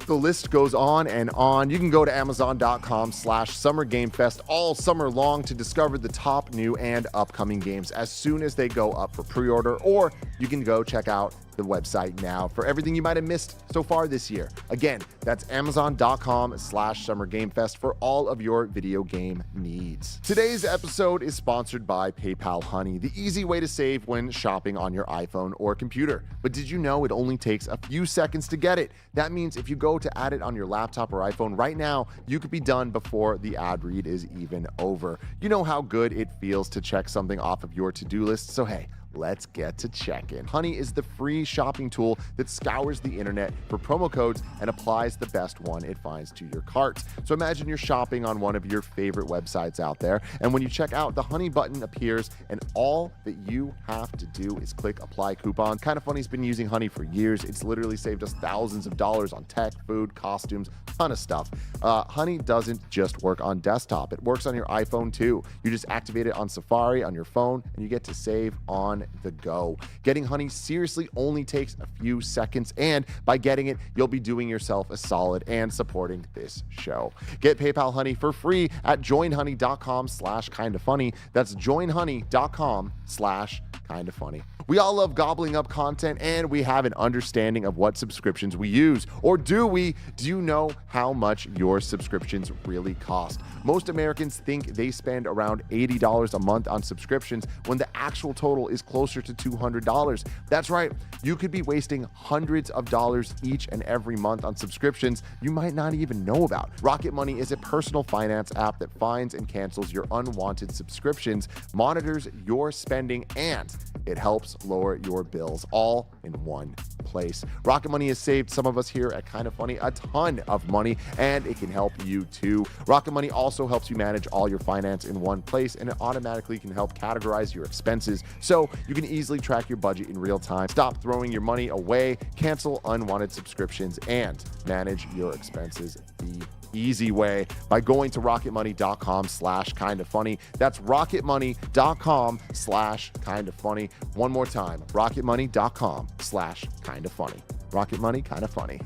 The list goes on and on. You can go to Amazon.com/SummerGameFest all summer long to discover the top new and upcoming games as soon as they go up for pre-order, or you can go check out the website now for everything you might have missed so far this year. Again, that's Amazon.com/SummerGameFest for all of your video game needs. Today's episode is sponsored by PayPal Honey, the easy way to save when shopping on your iPhone or computer. But did you know it only takes a few seconds to get it? That means if you go to add it on your laptop or iPhone right now, you could be done before the ad read is even over. You know how good it feels to check something off of your to-do list, so hey, let's get to check-in. Honey is the free shopping tool that scours the internet for promo codes and applies the best one it finds to your cart. So imagine you're shopping on one of your favorite websites out there, and when you check out, the Honey button appears, and all that you have to do is click Apply Coupon. KindaFunny's been using Honey for years. It's literally saved us thousands of dollars on tech, food, costumes, ton of stuff. Honey doesn't just work on desktop. It works on your iPhone too. You just activate it on Safari on your phone, and you get to save on the go. Getting Honey seriously only takes a few seconds, and by getting it, you'll be doing yourself a solid and supporting this show. Get PayPal Honey for free at joinhoney.com/kindafunny. That's joinhoney.com/kindafunny. We all love gobbling up content, and we have an understanding of what subscriptions we use. Or do we? Do you know how much your subscriptions really cost? Most Americans think they spend around $80 a month on subscriptions when the actual total is closer to $200. That's right. You could be wasting hundreds of dollars each and every month on subscriptions you might not even know about. Rocket Money is a personal finance app that finds and cancels your unwanted subscriptions, monitors your spending, and it helps lower your bills all in one place. Rocket Money has saved some of us here at KindaFunny a ton of money, and it can help you too. Rocket Money also helps you manage all your finance in one place, and it automatically can help categorize your expenses so you can easily track your budget in real time. Stop throwing your money away, cancel unwanted subscriptions, and manage your expenses the easy way by going to rocketmoney.com/kindafunny. That's rocketmoney.com/kindafunny. One more time, rocketmoney.com/kindafunny. Rocket Money, kinda funny.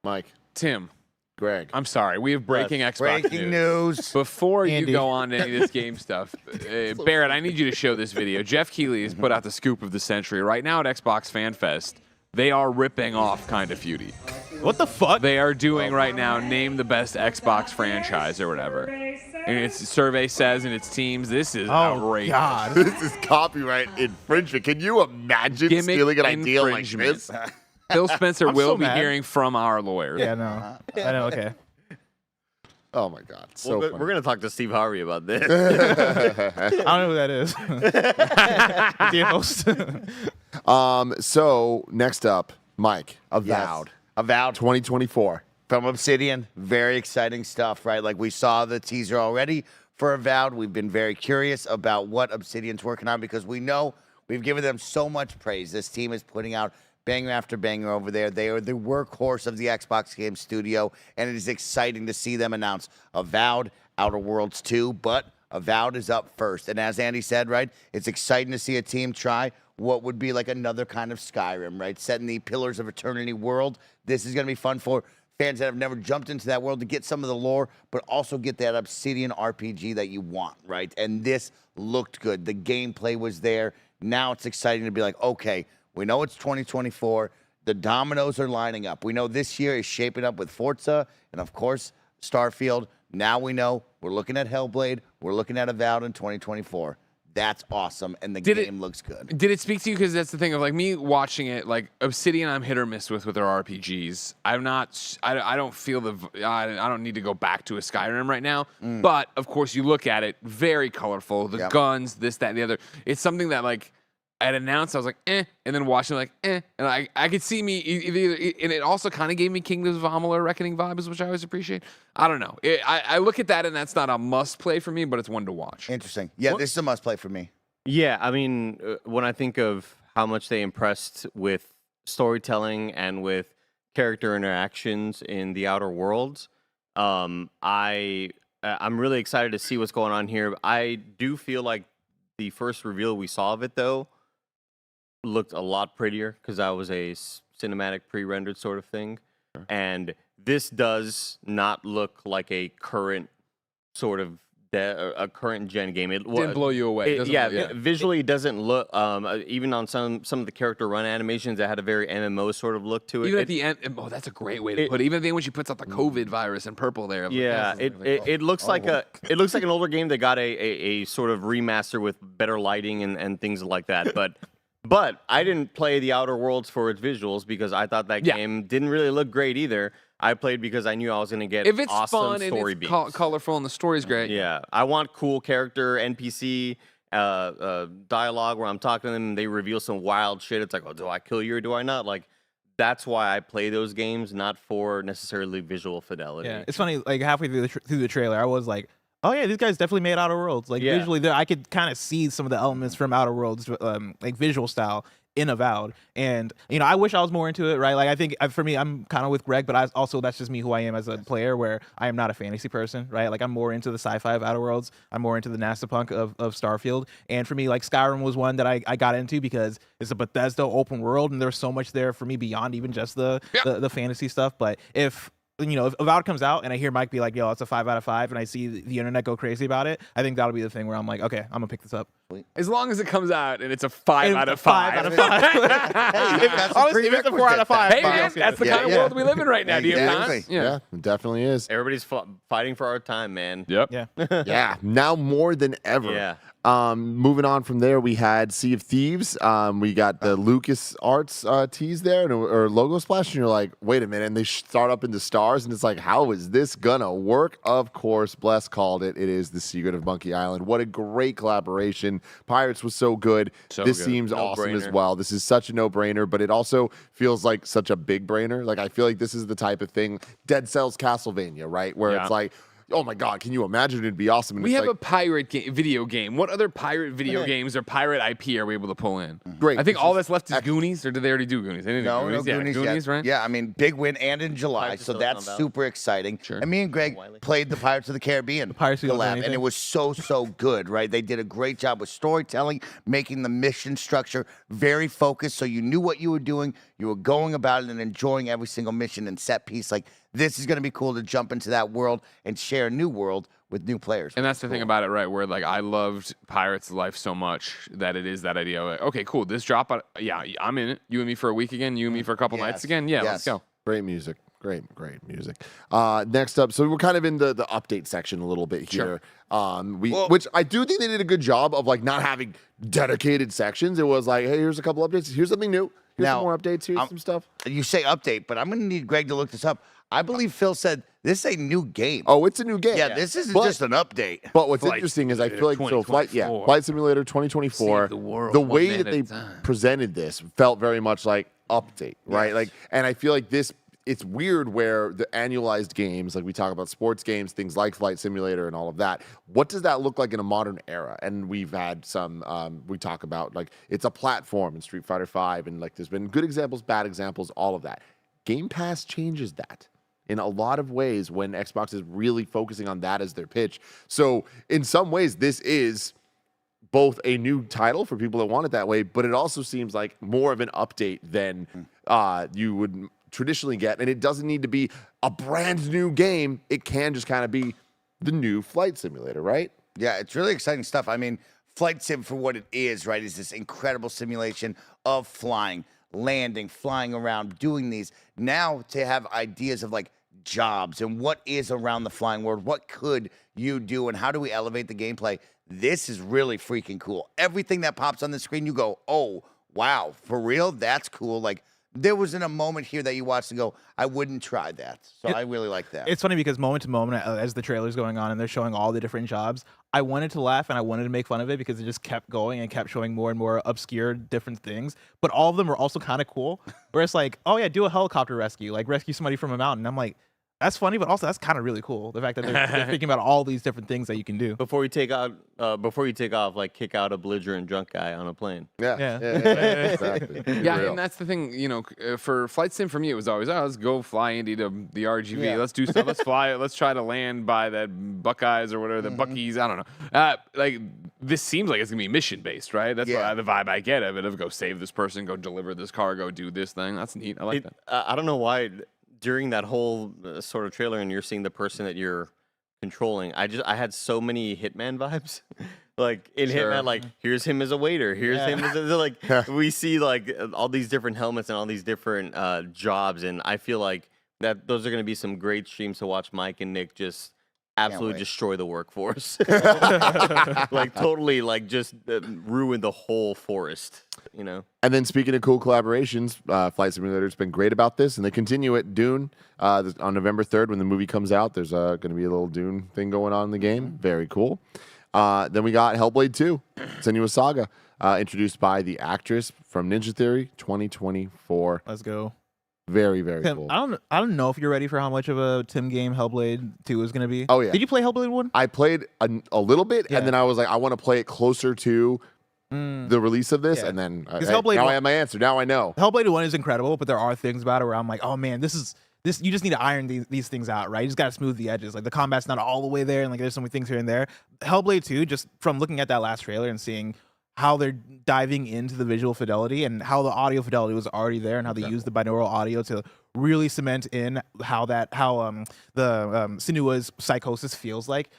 Mike, Tim, Greg, I'm sorry. We have breaking Xbox Breaking news. Before Andy. you go on to any of this game stuff, Barrett, I need you to show this video. Jeff Keighley has put out the scoop of the century. Right now at Xbox Fan Fest, they are ripping off KindaFuty. What the fuck? They are doing right now, name the best Xbox franchise or whatever. And its survey says in its teams, this is outrageous. God. this is copyright infringement. Can you imagine Gimmick stealing an idea like infringement. this? Phil Spencer I'm will so be mad. hearing from our lawyers. Yeah, no. I know, okay. Oh my God. So We're funny. going to talk to Steve Harvey about this. I don't know who that is. The host. So next up, Mike, Avowed. Avowed. 2024. from Obsidian. Very exciting stuff, right? Like we saw the teaser already for Avowed. We've been very curious about what Obsidian's working on because we know we've given them so much praise. This team is putting out banger after banger over there. They are the workhorse of the Xbox game studio, and it is exciting to see them announce Avowed, Outer Worlds 2, but Avowed is up first. And as Andy said, right, it's exciting to see a team try what would be like another kind of Skyrim, right? Set in the Pillars of Eternity world. This is going to be fun for fans that have never jumped into that world to get some of the lore, but also get that Obsidian RPG that you want, right? And this looked good. The gameplay was there. Now it's exciting to be like, okay, we know it's 2024. The dominoes are lining up. We know this year is shaping up with Forza and, of course, Starfield. Now we know we're looking at Hellblade. We're looking at Avowed in 2024. That's awesome, and the game looks good. Did it speak to you? Because that's the thing of like me watching it. Like Obsidian, I'm hit or miss with their RPGs. I'm not. I don't feel I don't need to go back to a Skyrim right now. But of course, you look at it, very colorful. The guns, this, that, and the other. It's something that like I'd announced. I was like, and then watching like, and I could see me either, and it also kind of gave me Kingdoms of Amalur Reckoning vibes, which I always appreciate. I don't know. I look at that, and that's not a must play for me, but it's one to watch. Interesting. Yeah, this is a must play for me. Yeah, I mean, when I think of how much they impressed with storytelling and with character interactions in the Outer Worlds, I'm really excited to see what's going on here. I do feel like the first reveal we saw of it, though, looked a lot prettier because that was a cinematic pre-rendered sort of thing. Sure. And this does not look like a current sort of a current gen game. It didn't blow you away. Visually it doesn't look. Even on some of the character run animations, that had a very MMO sort of look to it. Even at the end, that's a great way to put it. Even at the end when she puts out the COVID virus in purple there. Yeah, it looks like it looks like an older game that got a sort of remaster with better lighting and things like that. But I didn't play the Outer Worlds for its visuals because I thought that game didn't really look great either. I played because I knew I was going to get if it's awesome fun story and it's beats. colorful and the story's great. Yeah, I want cool character NPC dialogue where I'm talking to them and they reveal some wild shit. It's like, oh, do I kill you or do I not? Like, that's why I play those games, not for necessarily visual fidelity. Yeah, it's funny. Like halfway through the trailer, I was like, oh yeah, these guys definitely made Outer Worlds. Like visually, there I could kind of see some of the elements from Outer Worlds, like visual style in Avowed. And I wish I was more into it, right? Like I think for me, I'm kind of with Greg, but also that's just me who I am as a player, where I am not a fantasy person, right? Like I'm more into the sci-fi of Outer Worlds. I'm more into the NASA punk of Starfield. And for me, like Skyrim was one that I got into because it's a Bethesda open world, and there's so much there for me beyond even just the fantasy stuff. But if Avowed comes out and I hear Mike be like, yo, it's a 5 out of 5, and I see the internet go crazy about it, I think that'll be the thing where I'm like, okay, I'm gonna pick this up. As long as it comes out and it's a 5 out of 5. 5 out of 5. Honestly, if it's a 4 out of 5. Hey, man, that's the kind of world we live in right now. Do you have not? Yeah, it definitely is. Everybody's fighting for our time, man. Yep. Yeah. Yeah, now more than ever. Yeah. Moving on from there, we had Sea of Thieves. We got the LucasArts tease there, or logo splash, and you're like, wait a minute, and they start up into stars, and it's like, how is this gonna work? Of course, Bless called it. It is The Secret of Monkey Island. What a great collaboration. Pirates was so good. This seems awesome as well. This is such a no-brainer, but it also feels like such a big brainer. Like I feel like this is the type of thing, Dead Cells Castlevania, right? Where it's like, oh my God, can you imagine? It'd be awesome. And we have a pirate video game. What other pirate video games or pirate IP are we able to pull in? Great. I think all that's left is Goonies, or did they already do Goonies? They didn't do Goonies. Goonies, right? Yeah, I mean, big win and in July, so that's super exciting. Sure. And me and Greg played the Pirates of the Caribbean collab, and it was so good, right? They did a great job with storytelling, making the mission structure very focused, so you knew what you were doing, you were going about it and enjoying every single mission and set piece. Like, this is going to be cool to jump into that world and share a new world with new players. And that's the thing about it, right? Where like I loved Pirates of Life so much that it is that idea of like, okay, cool, this drop, I'm in it. You and me for a week again. You and me for a couple nights again. Yeah, let's go. Great music. Great music. Next up, so we're kind of in the update section a little bit here. Which I do think they did a good job of like not having dedicated sections. It was like, hey, here's a couple updates. Here's something new. Here's some more updates. Here's some stuff. You say update, but I'm going to need Greg to look this up. I believe Phil said this is a new game. Oh, it's a new game. Yeah, this isn't just an update. But what's interesting is I feel like Flight Simulator 2024, the way that they presented this felt very much like update, right? Like, and I feel like this it's weird where the annualized games, like we talk about sports games, things like Flight Simulator and all of that, what does that look like in a modern era? And we've had some, we talk about like it's a platform in Street Fighter V, and like there's been good examples, bad examples, all of that. Game Pass changes that in a lot of ways when Xbox is really focusing on that as their pitch. So in some ways, this is both a new title for people that want it that way, but it also seems like more of an update than you would traditionally get. And it doesn't need to be a brand new game. It can just kind of be the new Flight Simulator, right? Yeah, it's really exciting stuff. I mean, Flight Sim for what it is, right, is this incredible simulation of flying, landing, flying around, doing these. Now to have ideas of like jobs and what is around the flying world, what could you do and how do we elevate the gameplay? This is really freaking cool. Everything that pops on the screen, you go, oh, wow, for real? That's cool. Like, there wasn't a moment here that you watched and go, I wouldn't try that. So I really like that. It's funny because moment to moment, as the trailer's going on and they're showing all the different jobs, I wanted to laugh and I wanted to make fun of it because it just kept going and kept showing more and more obscure different things. But all of them were also kind of cool. Where it's like, oh yeah, do a helicopter rescue, like rescue somebody from a mountain. I'm like, that's funny, but also that's kind of really cool. The fact that they're thinking about all these different things that you can do. Before you take off, like kick out a belligerent drunk guy on a plane. Yeah. Exactly. Yeah, Real. and that's the thing, you know, for Flight Sim for me, it was always, let's go fly into the RGV. Yeah. Let's do stuff. Let's fly. Let's try to land by that Buckeyes or whatever, the Buckies. I don't know. Like, this seems like it's going to be mission-based, right? That's Yeah. the vibe I get of it, of go save this person, go deliver this cargo, do this thing. That's neat. I like that. I don't know why during that whole sort of trailer and you're seeing the person that you're controlling, I had so many Hitman vibes. Like in Sure. Hitman, like here's him as a waiter, here's him as a, like we see like all these different helmets and all these different jobs, and I feel like that those are going to be some great streams to watch Mike and Nick just absolutely wait. destroy the workforce, like totally like just ruin the whole forest, you know. And then speaking of cool collaborations, Flight Simulator's been great about this, and they continue it. Dune on November 3rd when the movie comes out. There's going to be a little Dune thing going on in the game. Very cool. Then we got Hellblade 2, Senua's Saga, introduced by the actress from Ninja Theory, 2024. Let's go. Very, very Tim, cool. I don't know if you're ready for how much of a Tim game Hellblade 2 is going to be. Oh, yeah. Did you play Hellblade 1? I played a little bit, Yeah. and then I was like, I want to play it closer to the release of this, Yeah. and then Hellblade now one- I have my answer. Now I know. Hellblade 1 is incredible, but there are things about it where I'm like, oh man, this you just need to iron these things out, right? You just got to smooth the edges. Like the combat's not all the way there, and like there's some things here and there. Hellblade 2, just from looking at that last trailer and seeing how they're diving into the visual fidelity and how the audio fidelity was already there, and how they used the binaural audio to really cement in how Senua's psychosis feels like.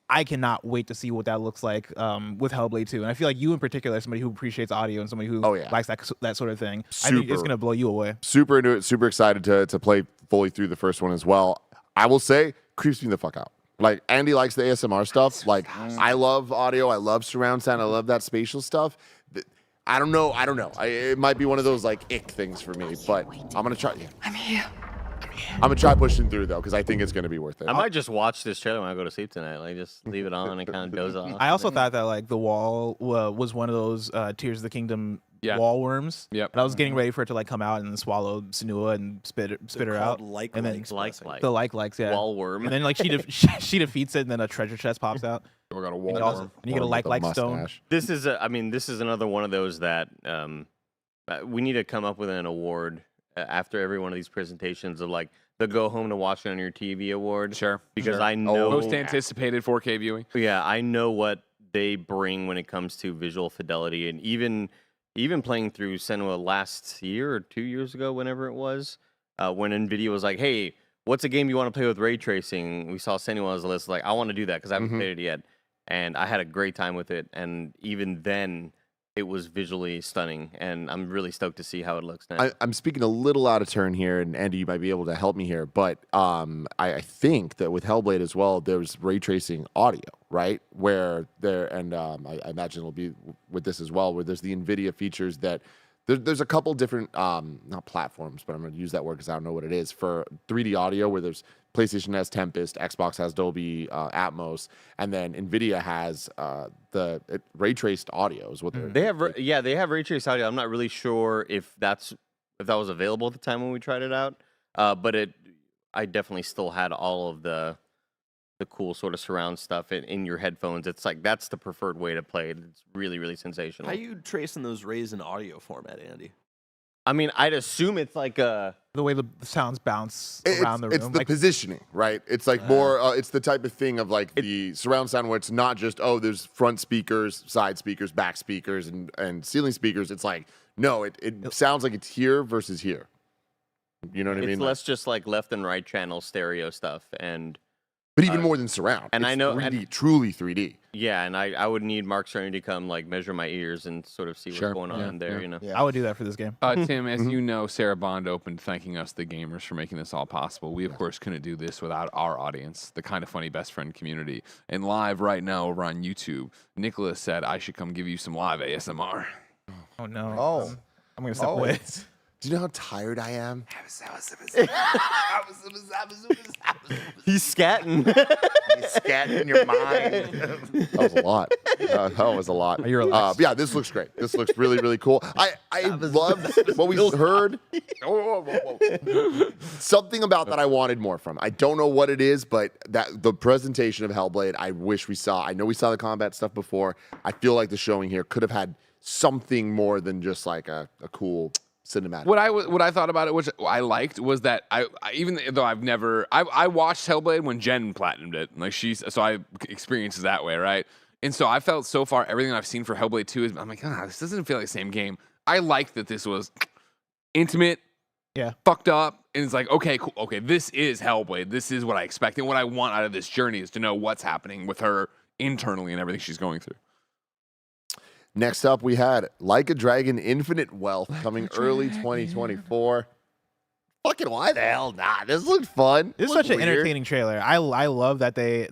I cannot wait to see what that looks like with Hellblade 2. And I feel like you in particular, somebody who appreciates audio and somebody who likes that sort of thing, I think it's Super. going to blow you away. Super into it. Super excited to play fully through the first one as well. I will say, creeps me the fuck out. Like Andy likes the ASMR stuff. Like I love audio. I love surround sound. I love that spatial stuff. I don't know. It might be one of those like ick things for me, but I'm gonna try. I'm here. I'm gonna try pushing through though, because I think it's gonna be worth it. I might just watch this trailer when I go to sleep tonight. Like just leave it on and kind of doze off. I also thought that like the wall was one of those Tears of the Kingdom wall worms. Yep. And I was getting ready for it to like come out and then swallow Senua and spit her out. Like and then like the likes, yeah. wall worm. And then like she defeats it, and then a treasure chest pops out. We got a And wall you, also, worm. and you get a One with like stone. mustache. This is this is another one of those that we need to come up with an award after every one of these presentations of like the go home to watch it on your TV award. Sure. Because sure. I know Most anticipated 4K viewing. Yeah, I know what they bring when it comes to visual fidelity, and even playing through Senua last year or 2 years ago, whenever it was, when NVIDIA was like, "Hey, what's a game you want to play with ray tracing?" We saw Senua on the list. Like, I want to do that because I haven't played it yet, and I had a great time with it. And even then, it was visually stunning, and I'm really stoked to see how it looks now. I'm speaking a little out of turn here, and Andy, you might be able to help me here, but I think that with Hellblade as well, there's ray tracing audio, right? Where there, and I imagine it'll be with this as well, where there's the NVIDIA features that there's a couple different, not platforms, but I'm going to use that word because I don't know what it is, for 3D audio, where there's PlayStation has Tempest, Xbox has Dolby Atmos, and then NVIDIA has the ray traced audio is what They have they have ray trace audio. I'm not really sure if that was available at the time when we tried it out. But I definitely still had all of the cool sort of surround stuff in your headphones. It's like that's the preferred way to play it. It's really, really sensational. How you tracing those rays in audio format, Andy? I mean, I'd assume it's like a The way the sounds bounce around the room. It's the positioning, right? It's like more, it's the type of thing of like the surround sound where it's not just, oh, there's front speakers, side speakers, back speakers, and ceiling speakers. It's like, no, it sounds like it's here versus here. You know what I mean? it's less just like left and right channel stereo stuff. But even more than surround. and it's I know- 3D, truly 3D. Yeah, and I would need Mark Cerny to come like measure my ears and sort of see Sure. what's going on in there, you know. I would do that for this game. Tim, as you know, Sarah Bond opened thanking us, the gamers, for making this all possible. We, of course, couldn't do this without our audience, the Kind of Funny best friend community. And live right now over on YouTube, Nicholas said I should come give you some live ASMR. Oh no. Oh. I'm gonna step away. Do you know how tired I am? He's scatting. Scat in your mind. That was a lot. That was a lot. You're relaxed. But yeah, this looks great. This looks really, really cool. I love what we heard. Something about that I wanted more from. I don't know what it is, but that the presentation of Hellblade, I wish we saw. I know we saw the combat stuff before. I feel like the showing here could have had something more than just like a cool cinematic. What I thought about it, which I liked, was that I even though I watched Hellblade when Jen platinumed it, like so I experienced it that way, right? And so I felt so far everything I've seen for Hellblade 2 is I'm like, this doesn't feel like the same game. I liked that this was intimate, fucked up, and it's like, okay, cool, okay, this is Hellblade. This is what I expect, and what I want out of this journey is to know what's happening with her internally and everything she's going through. Next up, we had Like a Dragon Infinite Wealth coming early 2024. Fucking why the hell not? This looked fun. This is such an entertaining trailer. I love that they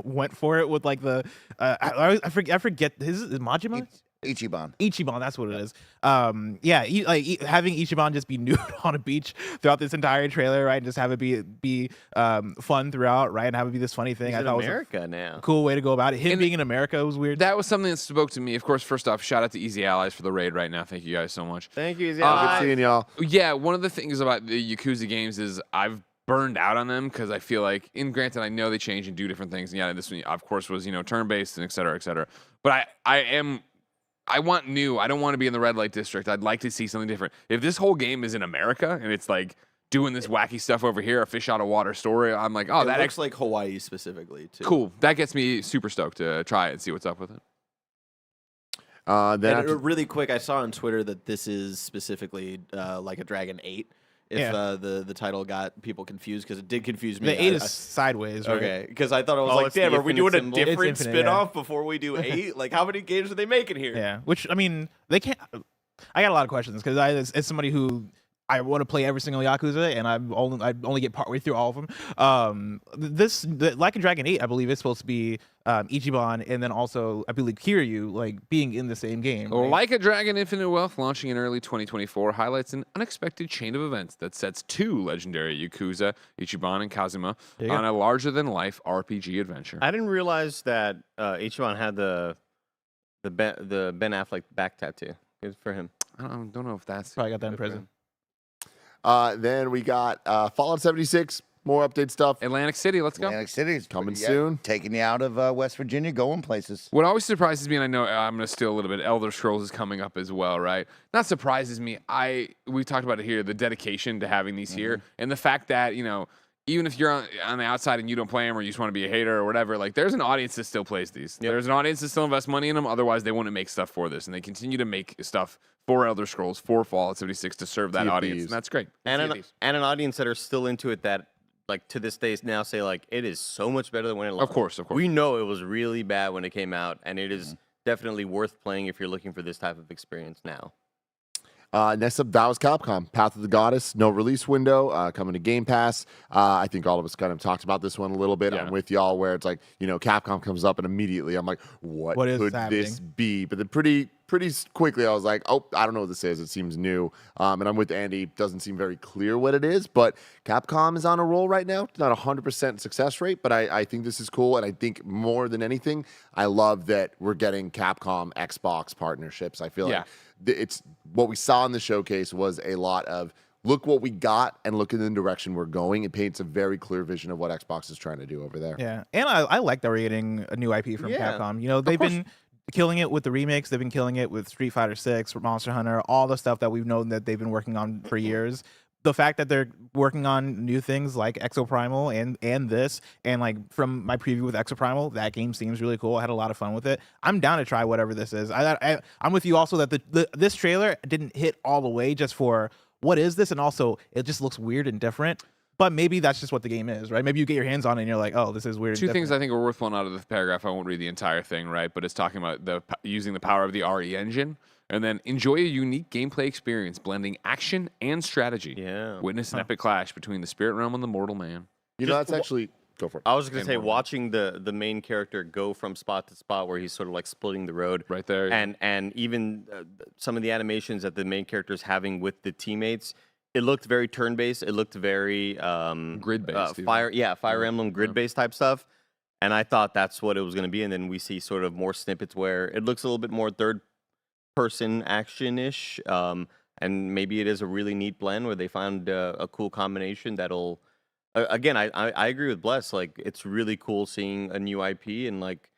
went for it with like the I forget is Majima? Ichiban. That's what it is. Having Ichiban just be nude on a beach throughout this entire trailer, right? And just have it be fun throughout, right? And have it be this funny thing. He's I in thought was America now. a cool way to go about it. Him being in America was weird. That was something that spoke to me. Of course, first off, shout out to Easy Allies for the raid right now. Thank you guys so much. Thank you, Easy Good seeing y'all. Yeah, one of the things about the Yakuza games is I've burned out on them because I feel like, and granted, I know they change and do different things. And yeah, this one, of course, was turn-based and et cetera, et cetera. But I want new. I don't want to be in the red light district. I'd like to see something different. If this whole game is in America and it's like doing this wacky stuff over here, a fish out of water story, I'm like, oh, It that looks like Hawaii specifically too. cool. That gets me super stoked to try it and see what's up with it. And really quick, I saw on Twitter that this is specifically like a Dragon 8. If the title got people confused, because it did confuse me. The 8 is sideways, right? Okay, because I thought it was Oh, like, it's the damn, are we doing a infinite symbol? different It's infinite, spin-off before we do 8? Like, how many games are they making here? Yeah, which I mean, they can't. I got a lot of questions because as somebody who I want to play every single Yakuza, and I only get partway through all of them. Like a Dragon 8, I believe it's supposed to be Ichiban, and then also I believe Kiryu like being in the same game. Right? Like a Dragon Infinite Wealth launching in early 2024 highlights an unexpected chain of events that sets two legendary Yakuza, Ichiban and Kazuma, on a larger-than-life RPG adventure. I didn't realize that Ichiban had the Ben Affleck back tattoo. Good for him. I don't know if that's Probably got that in prison. Then we got Fallout 76, more update stuff. Atlantic City. Let's go. Atlantic City is Coming soon. Taking you out of West Virginia, going places. What always surprises me, and I know I'm going to steal a little bit, Elder Scrolls is coming up as well, right? Not surprises me. We talked about it here, the dedication to having these here, and the fact that, even if you're on the outside and you don't play them or you just want to be a hater or whatever, like there's an audience that still plays these. Yep. There's an audience that still invests money in them. Otherwise, they wouldn't make stuff for this. And they continue to make stuff for Elder Scrolls, for Fallout 76 to serve that audience. And that's great. And an audience that are still into it that, like, to this day now say, like, it is so much better than when it launched. Of course. We know it was really bad when it came out, and it is definitely worth playing if you're looking for this type of experience now. Next up, that was Capcom. Path of the Goddess, no release window, coming to Game Pass. I think all of us kind of talked about this one a little bit. Yeah. I'm with y'all where it's like, Capcom comes up and immediately I'm like, what could this be? But then pretty quickly I was like, oh, I don't know what this is. It seems new. And I'm with Andy. Doesn't seem very clear what it is, but Capcom is on a roll right now. It's not 100% success rate, but I think this is cool. And I think more than anything, I love that we're getting Capcom Xbox partnerships. I feel like it's what we saw in the showcase was a lot of look what we got and look in the direction we're going. It paints a very clear vision of what Xbox is trying to do over there. Yeah, and I like that we're getting a new IP from Yeah, Capcom. You know, they've been killing it with the remakes. They've been killing it with Street Fighter 6, Monster Hunter, all the stuff that we've known that they've been working on for years. The fact that they're working on new things like Exoprimal and this, and like from my preview with Exoprimal, that game seems really cool. I had a lot of fun with it. I'm down to try whatever this is. I'm with you also that this trailer didn't hit all the way just for what is this, and also it just looks weird and different. But maybe that's just what the game is, right? Maybe you get your hands on it and you're like, oh, this is weird. Two things I think are worth pulling out of the paragraph. I won't read the entire thing, right? But it's talking about using the power of the RE engine. And then enjoy a unique gameplay experience, blending action and strategy. Yeah. Witness an epic clash between the spirit realm and the mortal man. You know, that's actually go for it. I was just gonna say, watching the main character go from spot to spot where he's sort of like splitting the road, Right there, yeah. and even some of the animations that the main character's having with the teammates, it looked very turn-based. It looked very Grid-based, even. Fire Emblem grid-based type stuff. And I thought that's what it was gonna be. And then we see sort of more snippets where it looks a little bit more third-person action-ish. And maybe it is a really neat blend where they found a cool combination that'll. Again, I agree with Bless. Like, it's really cool seeing a new IP and like,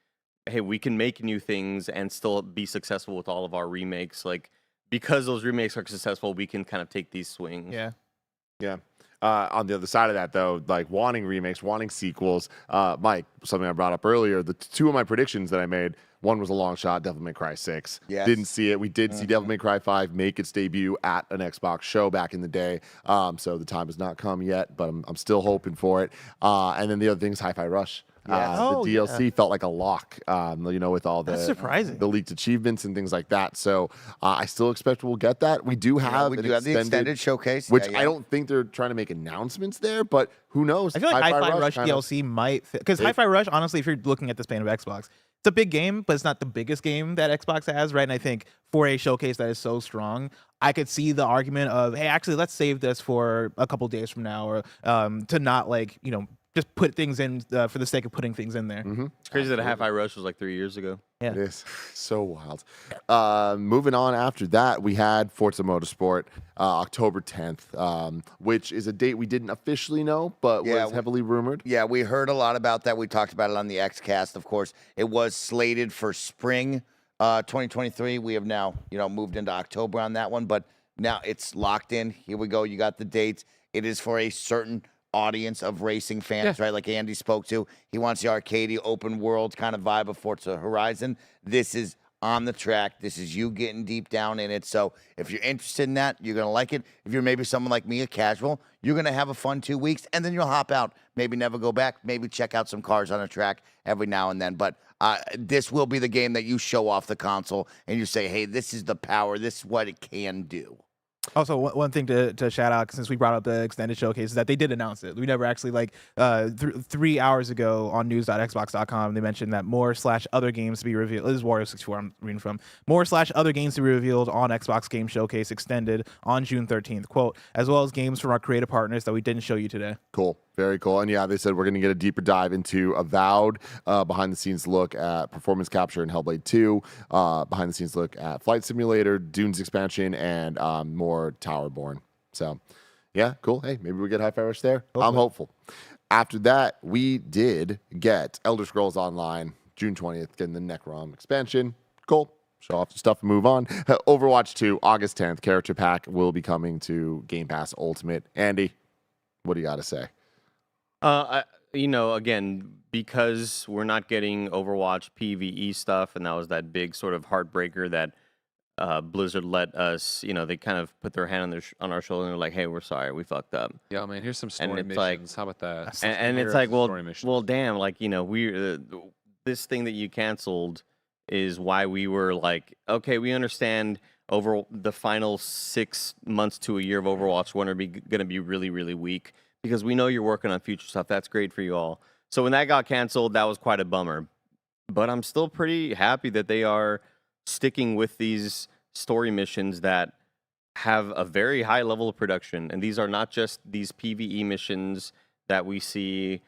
hey, we can make new things and still be successful with all of our remakes. Like, because those remakes are successful, we can kind of take these swings. Yeah. Yeah. On the other side of that, though, like wanting remakes, wanting sequels, Mike, something I brought up earlier, the two of my predictions that I made, one was a long shot, Devil May Cry 6. Yes. Didn't see it. We did see Devil May Cry 5 make its debut at an Xbox show back in the day. So the time has not come yet, but I'm still hoping for it. And then the other thing is Hi-Fi Rush. Yes. Oh, the DLC felt like a lock, you know, with all That's surprising. the leaked achievements and things like that. So I still expect we'll get that. We do have we an do have the extended showcase, which yeah. I don't think they're trying to make announcements there, but who knows? I feel like Hi-Fi Rush kinda- DLC might fit. Because Hi-Fi Rush, honestly, if you're looking at the span of Xbox, it's a big game, but it's not the biggest game that Xbox has, right? And I think for a showcase that is so strong, I could see the argument of, hey, actually, let's save this for a couple days from now, or to not like, you know, just put things in for the sake of putting things in there. It's crazy that Hi-Fi Rush was like 3 years ago. Yeah. It is so wild. Moving on after that, we had Forza Motorsport, October 10th, which is a date we didn't officially know, but Yeah, was heavily rumored. Yeah, we heard a lot about that. We talked about it on the Xcast, of course. It was slated for spring 2023. We have now, moved into October on that one, but now it's locked in. Here we go. You got the dates. It is for a certain audience of racing fans, right? Like Andy spoke to. He wants the arcadey, open world kind of vibe of Forza Horizon. This is on the track. This is you getting deep down in it. So if you're interested in that, you're going to like it. If you're maybe someone like me, a casual, you're going to have a fun 2 weeks, and then you'll hop out. Maybe never go back. Maybe check out some cars on a track every now and then. But this will be the game that you show off the console, and you say, hey, this is the power. This is what it can do. Also, one thing to shout out, since we brought up the extended showcase, is that they did announce it. We never actually, 3 hours ago on news.xbox.com, they mentioned that more/other games to be revealed. This is Wario64 I'm reading from. More/other games to be revealed on Xbox Game Showcase extended on June 13th. Quote, as well as games from our creative partners that we didn't show you today. Cool. Very cool. And yeah, they said we're going to get a deeper dive into Avowed, behind-the-scenes look at performance capture in Hellblade 2, behind-the-scenes look at Flight Simulator, Dune's expansion, and more Towerborne. So, yeah, cool. Hey, maybe we get Hi-Fi Rush there. Hopefully. I'm hopeful. After that, we did get Elder Scrolls Online, June 20th, getting the Necrom expansion. Cool. Show off the stuff and move on. Overwatch 2, August 10th, character pack will be coming to Game Pass Ultimate. Andy, what do you got to say? Again, because we're not getting Overwatch PvE stuff, and that was that big sort of heartbreaker that Blizzard let us. They kind of put their hand on our shoulder and they're like, "Hey, we're sorry, we fucked up." Yeah, man. Here's some story it's missions. like- How about that? And it's Here's like, some story missions. well, damn, we this thing that you canceled is why we were like, okay, we understand over the final 6 months to a year of Overwatch going to be really, really weak. Because we know you're working on future stuff. That's great for you all. So when that got canceled, that was quite a bummer. But I'm still pretty happy that they are sticking with these story missions that have a very high level of production. And these are not just these PvE missions that we see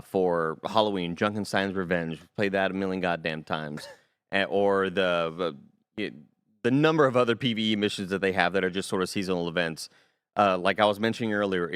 for Halloween, Junkenstein's Revenge. We've played that a million goddamn times. Or the number of other PvE missions that they have that are just sort of seasonal events. like I was mentioning earlier,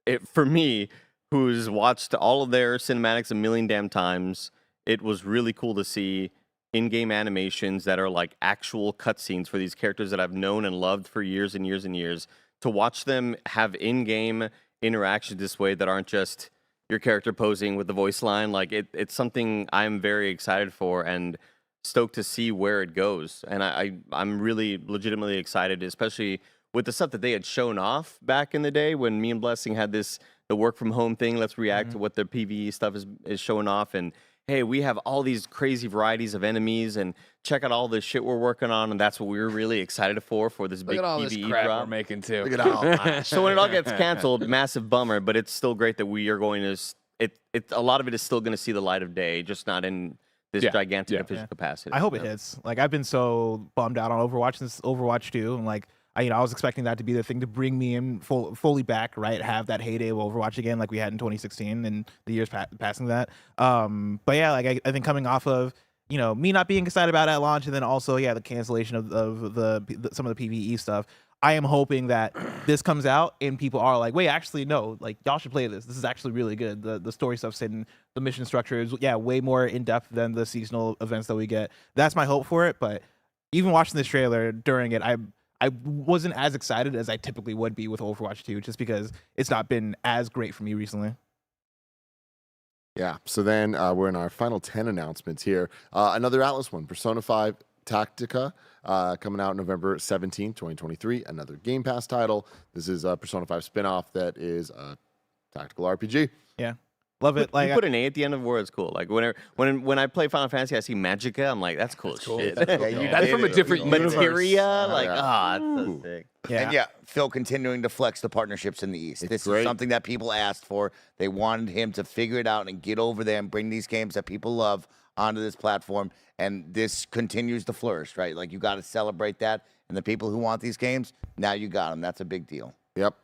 it for me, who's watched all of their cinematics a million damn times, it was really cool to see in-game animations that are like actual cutscenes for these characters that I've known and loved for years and years and years. To watch them have in-game interactions this way that aren't just your character posing with the voice line, like it's something I'm very excited for and stoked to see where it goes. And I'm really legitimately excited, especially with the stuff that they had shown off back in the day when me and Blessing had the work from home thing. Let's react to what their PvE stuff is showing off. And hey, we have all these crazy varieties of enemies, and check out all this shit we're working on, and that's what we were really excited for this Look big at all PvE this crap drop. we're making too. Look at all. So when it all gets canceled, massive bummer, but it's still great that we are going to. A lot of it is still going to see the light of day, just not in this gigantic official capacity. I hope it hits. Like, I've been so bummed out on Overwatch since Overwatch 2, and like, I was expecting that to be the thing to bring me in fully back, right? Have that heyday of Overwatch again, like we had in 2016 and the years passing that. But yeah, like I think coming off of me not being excited about it at launch, and then also the cancellation of some of the PvE stuff. I am hoping that this comes out and people are like, wait, actually no, like y'all should play this. This is actually really good. The story stuff's in, the mission structure is way more in depth than the seasonal events that we get. That's my hope for it. But even watching this trailer during it, I wasn't as excited as I typically would be with Overwatch 2, just because it's not been as great for me recently. Yeah, so then we're in our final 10 announcements here. Another Atlas one, Persona 5 Tactica, coming out November 17, 2023. Another Game Pass title. This is a Persona 5 spinoff that is a tactical RPG. Yeah. Love it. Like, you put an A at the end of the word, it's cool. Like when I play Final Fantasy, I see Magicka. I'm like, that's cool as shit. That's from a different universe. Materia, like, that's so sick. And Phil continuing to flex the partnerships in the East. This great. is something that people asked for. They wanted him to figure it out and get over there and bring these games that people love onto this platform. And this continues to flourish, right? Like, you got to celebrate that. And the people who want these games, now you got them. That's a big deal. Yep.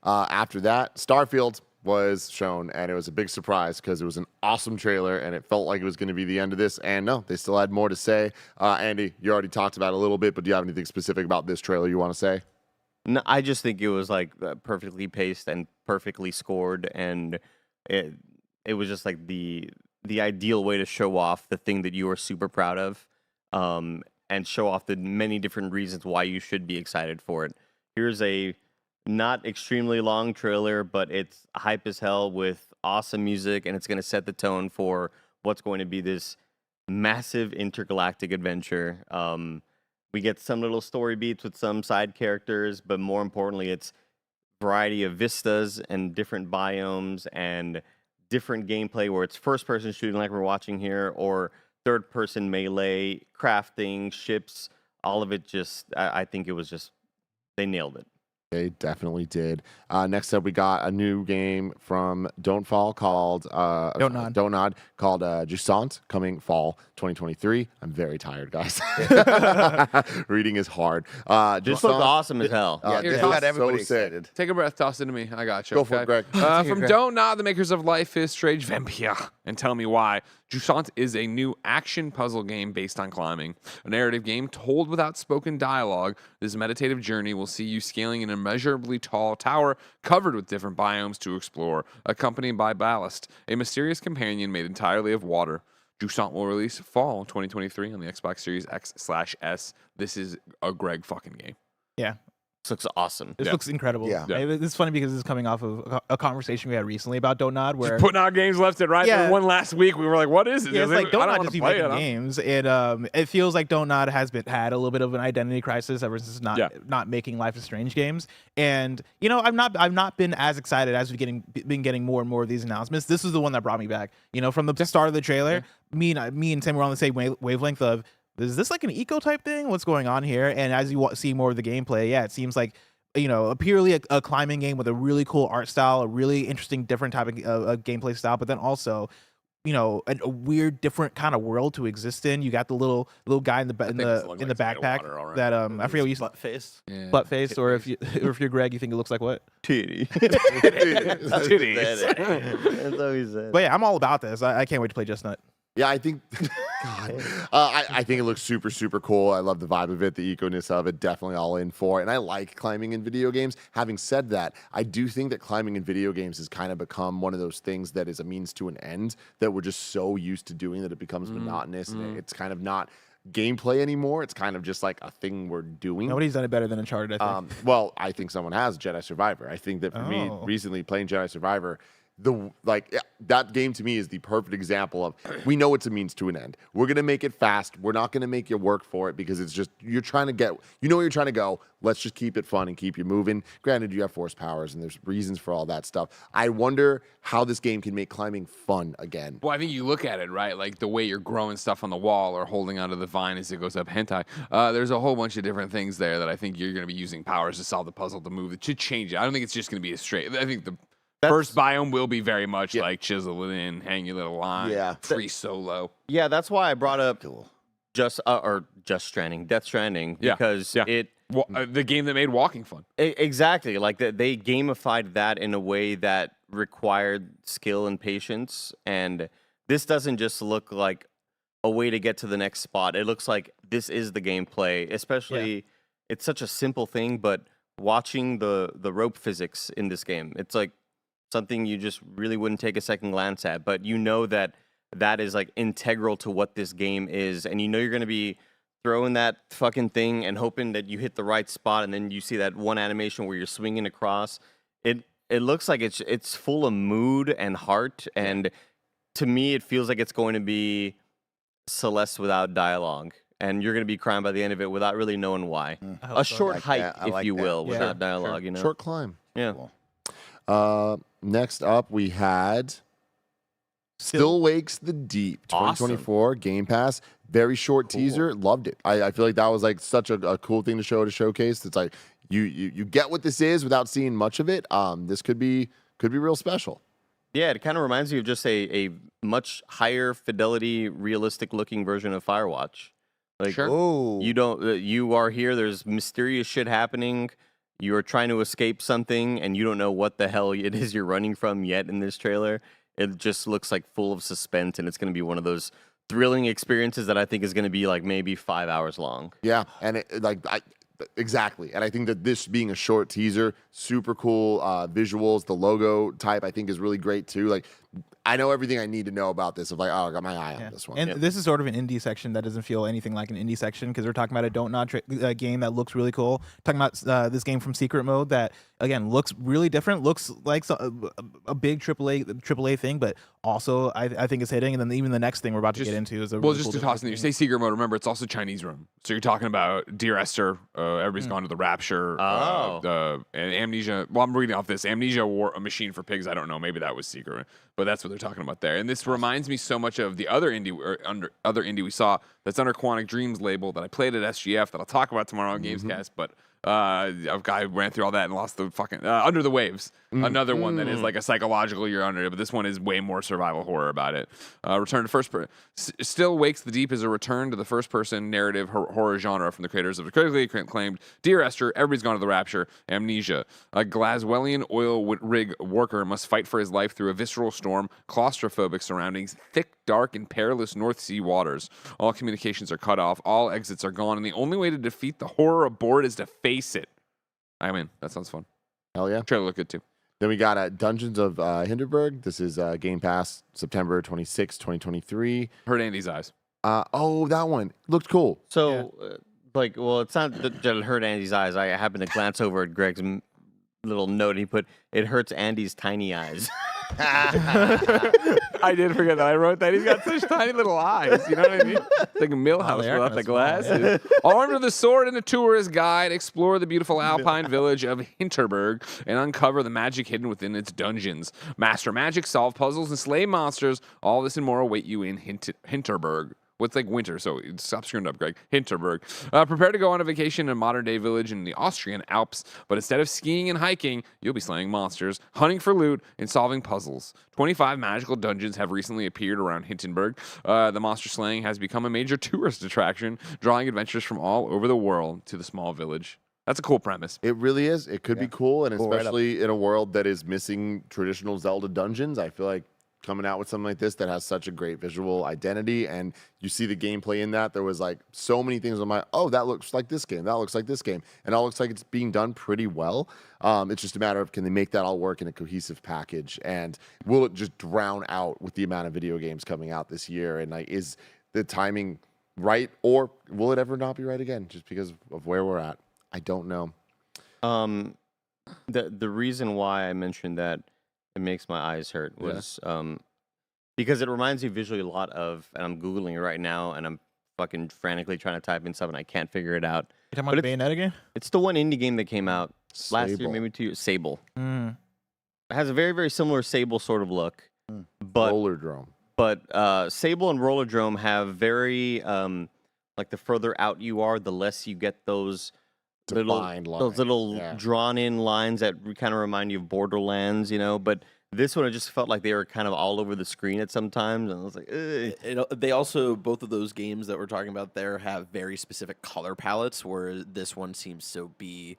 After that, Starfield was shown, and it was a big surprise because it was an awesome trailer, and it felt like it was going to be the end of this. And no, they still had more to say. Andy, you already talked about it a little bit, but do you have anything specific about this trailer you want to say? No, I just think it was like perfectly paced and perfectly scored, and it was just like the ideal way to show off the thing that you are super proud of, and show off the many different reasons why you should be excited for it. Here's a not extremely long trailer, but it's hype as hell with awesome music, and it's going to set the tone for what's going to be this massive intergalactic adventure. We get some little story beats with some side characters, but more importantly, it's variety of vistas and different biomes and different gameplay where it's first-person shooting like we're watching here, or third-person melee, crafting, ships, all of it just, I think it was just, they nailed it. They definitely did. Next up, we got a new game from Don't Nod called Jusant, coming fall 2023. I'm very tired, guys. Reading is hard. This looks awesome as hell. Yeah, Here, this toss- got everybody so sick. excited. Take a breath, toss it to me. I got you. Go for it, Greg. From Don't Nod, the makers of Life is Strange Vampire, and Tell Me Why. Jusant is a new action puzzle game based on climbing. A narrative game told without spoken dialogue. This meditative journey will see you scaling an immeasurably tall tower covered with different biomes to explore, accompanied by ballast, a mysterious companion made entirely of water. Jusant will release fall 2023 on the Xbox Series X/S. This is a Greg fucking game. Yeah. This looks awesome. This looks incredible. Yeah. It's funny because this is coming off of a conversation we had recently about Don't Nod, where Putting out games left and right. Yeah. There was one last week. We were like, what is it? it's like Don't I Nod don't just be want to making play it. games. It feels like Don't Nod has had a little bit of an identity crisis ever since not making Life is Strange games. And I've not been as excited as we've been getting more and more of these announcements. This is the one that brought me back. From the start of the trailer, me and Tim were on the same wavelength of, is this like an eco type thing? What's going on here? And as you see more of the gameplay, it seems like purely a climbing game with a really cool art style, a really interesting different type of gameplay style, but then also a weird different kind of world to exist in. You got the little guy in the backpack that I forget what you Butt face. butt face, or if you're Greg, you think it looks like what? Titty. Titties. That's what he said. But yeah, I'm all about this. I can't wait to play Just Nut. Yeah, I think God. I think it looks super, super cool. I love the vibe of it, the eco-ness of it, definitely all in for it. And I like climbing in video games. Having said that, I do think that climbing in video games has kind of become one of those things that is a means to an end that we're just so used to doing that it becomes monotonous and it's kind of not gameplay anymore. It's kind of just like a thing we're doing. Nobody's done it better than Uncharted, I think. Well, I think someone has, Jedi Survivor. I think that for me, recently playing Jedi Survivor, that game to me is the perfect example of we know it's a means to an end. We're gonna make it fast. We're not gonna make you work for it because it's just you're trying to get, you know where you're trying to go. Let's just keep it fun and keep you moving. Granted, you have force powers and there's reasons for all that stuff. I wonder how this game can make climbing fun again. Well, I think you look at it, right? Like the way you're growing stuff on the wall or holding onto the vine as it goes up hentai. There's a whole bunch of different things there that I think you're going to be using powers to solve the puzzle, to move it, to change it. I don't think it's just going to be a straight. I think the first biome will be very much like chisel it in, hang your little line, free solo. Yeah, that's why I brought up Death Stranding, because it. The game that made walking fun. Exactly. Like they gamified that in a way that required skill and patience. And this doesn't just look like a way to get to the next spot. It looks like this is the gameplay, especially it's such a simple thing, but watching the rope physics in this game, it's like something you just really wouldn't take a second glance at. But you know that is like integral to what this game is. And you know you're going to be throwing that fucking thing and hoping that you hit the right spot, and then you see that one animation where you're swinging across. It looks like it's full of mood and heart, and to me, it feels like it's going to be Celeste without dialogue, and you're going to be crying by the end of it without really knowing why. A short hike, if you will, without dialogue. You know, Short climb. Yeah. Cool. Next up, we had Still Wakes the Deep, 2024 Game Pass. Very short teaser. Loved it. I feel like that was like such a cool thing to showcase. It's like you get what this is without seeing much of it. This could be real special. Yeah, it kind of reminds me of just a much higher fidelity, realistic looking version of Firewatch. Like, you are here. There's mysterious shit happening. You are trying to escape something, and you don't know what the hell it is you're running from yet in this trailer. It just looks like full of suspense, and it's going to be one of those thrilling experiences that I think is going to be like maybe 5 hours long. Yeah, and exactly. And I think that this being a short teaser, super cool visuals. The logo type I think is really great too. Like I know everything I need to know about this. Of like, oh, I got my eye on this one. And this is sort of an indie section that doesn't feel anything like an indie section because we're talking about a Don't Nod game that looks really cool. Talking about this game from Secret Mode that again looks really different. Looks like a big AAA thing, but also I think it's hitting. And then even the next thing we're about to get into is a really just cool to toss in there. You say Secret Mode. Remember, it's also Chinese room. So you're talking about Dear Esther. Everybody's gone to the Rapture. And Amnesia. Well, I'm reading off this. Amnesia War, a Machine for Pigs. I don't know. Maybe that was Secret, but that's what they're talking about there. And this reminds me so much of the other indie we saw that's under Quantic Dreams label that I played at SGF that I'll talk about tomorrow on Gamescast. But a guy ran through all that and lost the fucking Under the Waves. Another one that is like a psychological you're under it, but this one is way more survival horror about it. Return to first person. Still Wakes the Deep is a return to the first person narrative horror genre from the creators of the critically acclaimed Dear Esther, Everybody's Gone to the Rapture, Amnesia. A Glaswellian oil rig worker must fight for his life through a visceral storm, claustrophobic surroundings, thick, dark, and perilous North Sea waters. All communications are cut off, all exits are gone, and the only way to defeat the horror aboard is to face it. I mean, that sounds fun. Hell yeah. Trailer look good too. Then we got Dungeons of Hinterberg. This is Game Pass, September 26, 2023. Hurt Andy's eyes. That one looked cool. So, it's not that it hurt Andy's eyes. I happened to glance over at Greg's little note. He put, "It hurts Andy's tiny eyes." I did forget that. I wrote that. He's got such tiny little eyes. You know what I mean? It's like a Millhouse without the glasses. Armed with a sword and a tourist guide, explore the beautiful alpine village of Hinterberg and uncover the magic hidden within its dungeons. Master magic, solve puzzles, and slay monsters. All this and more await you in Hinterberg. What's like winter, so stop screwing up, Greg. Hinterberg. Prepare to go on a vacation in a modern-day village in the Austrian Alps, but instead of skiing and hiking, you'll be slaying monsters, hunting for loot, and solving puzzles. 25 magical dungeons have recently appeared around Hinterberg. The monster slaying has become a major tourist attraction, drawing adventurers from all over the world to the small village. That's a cool premise. It really is. It could be cool, and especially in a world that is missing traditional Zelda dungeons, I feel like coming out with something like this that has such a great visual identity, and you see the gameplay in that. There was like so many things on my, oh, that looks like this game, that looks like this game, and it all looks like it's being done pretty well. It's just a matter of, can they make that all work in a cohesive package, and will it just drown out with the amount of video games coming out this year? And like, is the timing right, or will it ever not be right again just because of where we're at? I don't know. The reason why I mentioned that it makes my eyes hurt was because it reminds me visually a lot of, and I'm Googling it right now, and I'm fucking frantically trying to type in stuff, and I can't figure it out. You talking about Bayonetta again? It's the one indie game that came out last year, Sable. maybe 2 years. Sable. Mm. It has a very, very similar Sable sort of look, but Rollerdrome. Sable and Rollerdrome have very like the further out you are, the less you get those Defined lines, yeah. drawn-in lines that kind of remind you of Borderlands, you know. But this one, it just felt like they were kind of all over the screen at some times, and I was like, ugh. They also, both of those games that we're talking about there have very specific color palettes, where this one seems to be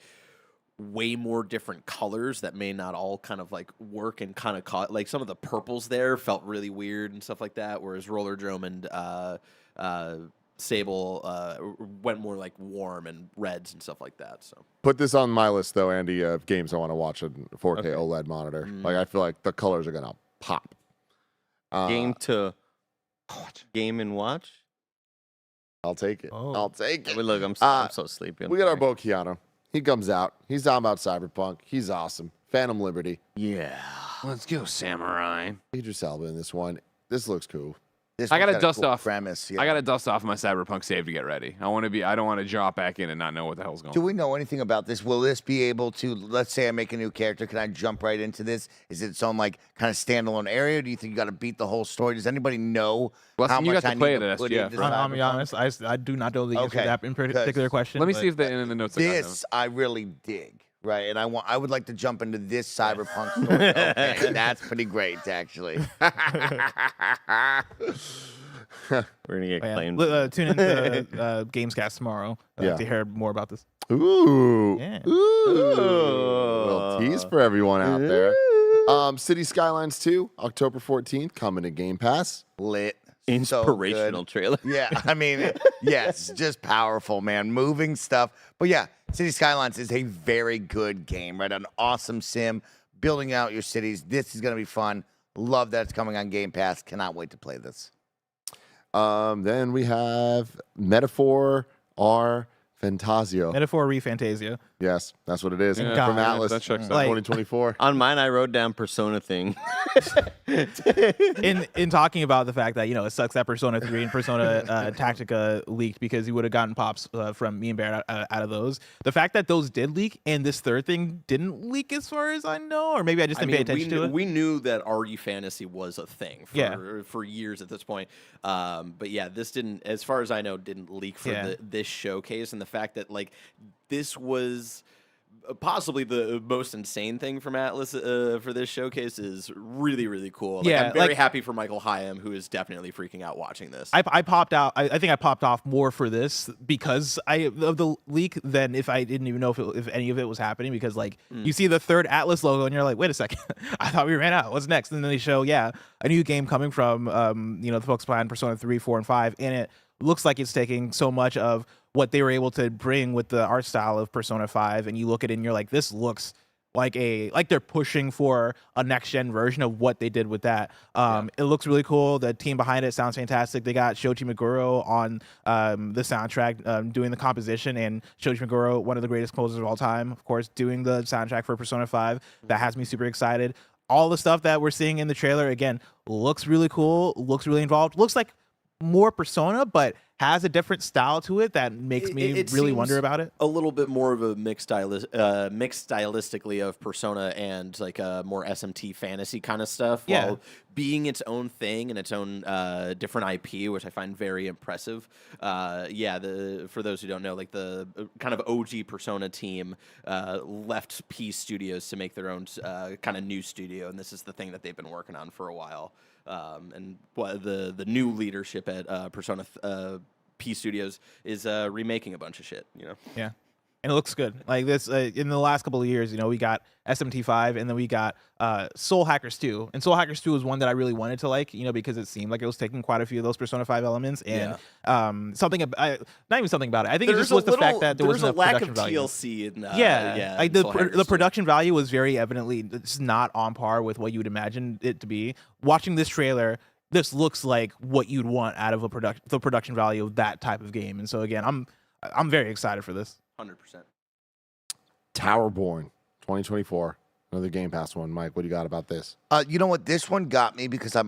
way more different colors that may not all kind of like work and kind of like some of the purples there felt really weird and stuff like that, whereas Rollerdrome and Sable went more like warm and reds and stuff like that. So Put this on my list, though, Andy, of games I want to watch on 4K OLED monitor. Like, I feel like the colors are going to pop. Game and watch. I'll take it. Oh. I'll take it. But look, I'm so sleepy. I'm We got our sorry. boy Keanu. He comes out. He's talking about Cyberpunk. He's awesome. Phantom Liberty. Yeah. Let's go, samurai. Idris Elba in this one. This looks cool. This I gotta one's got a dust cool off. premise. Yeah. I gotta dust off my Cyberpunk save to get ready. I don't want to drop back in and not know what the hell's going Do on. we know anything about this? Will this be able to, let's say I make a new character, can I jump right into this? Is it its own like kind of standalone area? Do you think you got to beat the whole story? Does anybody know Well, how you much got to I play need it to at put SGF, into right? I'll be Cyberpunk? honest, I do not know the answer to Okay. that in particular question. Let me but- see if in the notes. I got them. This I really dig, right? And I would like to jump into this Cyberpunk story. Okay, that's pretty great, actually. We're gonna get But yeah, claimed. tune in to Gamescast tomorrow Yeah. to hear more about this. Ooh. Yeah. Ooh. Little tease for everyone out there. City Skylines 2, October 14th, coming to Game Pass. Lit. Inspirational So trailer. good. Yeah, I mean, yes, just powerful, man. Moving stuff. But yeah, City Skylines is a very good game, right? An awesome sim, building out your cities. This is going to be fun. Love that it's coming on Game Pass. Cannot wait to play this. Then we have Metaphor ReFantazio. Metaphor ReFantazio. Yes, that's what it is. Yeah, From Atlas. that checks out. Like- 2024. On mine, I wrote down Persona thing. in talking about the fact that it sucks that Persona 3 and Persona Tactica leaked because you would have gotten pops from me and Bear out of those. The fact that those did leak and this third thing didn't leak, as far as I know, or maybe I just didn't pay attention to it. We knew that RE Fantasy was a thing Yeah. for years at this point. But yeah, this didn't, as far as I know, didn't leak for Yeah. this showcase. And the fact that like this was possibly the most insane thing from Atlas for this showcase is really, really cool. Like, Yeah, I'm very like- happy for Michael Hyam, who is definitely freaking out watching this. I popped out. I think I popped off more for this because of the leak than if I didn't even know if any of it was happening. Because like you see the third Atlas logo and you're like, wait a second, I thought we ran out. What's next? And then they show a new game coming from the folks behind Persona 3, 4, and 5, and it looks like it's taking so much of what they were able to bring with the art style of Persona 5, and you look at it and you're like, this looks like they're pushing for a next gen version of what they did with that. It looks really cool. The team behind it sounds fantastic. They got Shoji Meguro on the soundtrack doing the composition, and Shoji Meguro, one of the greatest composers of all time, of course, doing the soundtrack for Persona 5. That has me super excited. All the stuff that we're seeing in the trailer, again, looks really cool, looks really involved, looks like more Persona, but has a different style to it that makes me It really seems wonder about it. A little bit more of a mixed stylistically of Persona and like a more SMT fantasy kind of stuff, Yeah. while being its own thing and its own different IP, which I find very impressive. For those who don't know, like the kind of OG Persona team left Peace Studios to make their own kind of new studio, and this is the thing that they've been working on for a while. And the new leadership at Persona P Studios is remaking a bunch of shit. Yeah. and it looks good. Like this, in the last couple of years, we got SMT5, and then we got Soul Hackers 2. And Soul Hackers 2 was one that I really wanted to like, because it seemed like it was taking quite a few of those Persona 5 elements, and something not even something about it. I think it just was the fact that there was a lack of production value. TLC in Like in Soul Hackers the 2. production value was very evidently it's not on par with what you would imagine it to be. Watching this trailer, this looks like what you'd want out of the production value of that type of game. And so again, I'm very excited for this. 100%. Towerborne 2024, another Game Pass one. Mike, what do you got about this? You know what? This one got me because I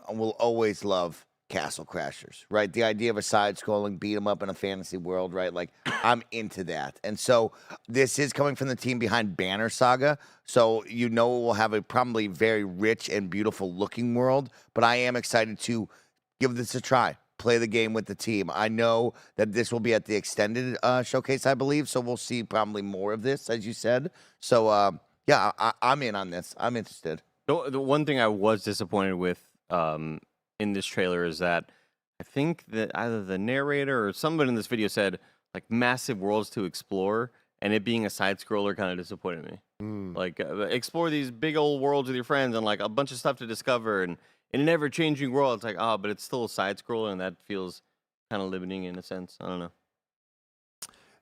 will always love Castle Crashers, right? The idea of a side-scrolling beat 'em up in a fantasy world, right? Like, I'm into that. And so this is coming from the team behind Banner Saga, so it will have a probably very rich and beautiful-looking world, but I am excited to give this a try, play the game with the team. I know that this will be at the extended showcase, I believe, so we'll see probably more of this, as you said. So, yeah, I'm in on this. I'm interested. The one thing I was disappointed with in this trailer is that I think that either the narrator or someone in this video said like massive worlds to explore, and it being a side scroller kind of disappointed me. Like explore these big old worlds with your friends and like a bunch of stuff to discover, and in an ever changing world, it's like but it's still a side scroller, and that feels kind of limiting in a sense. I don't know.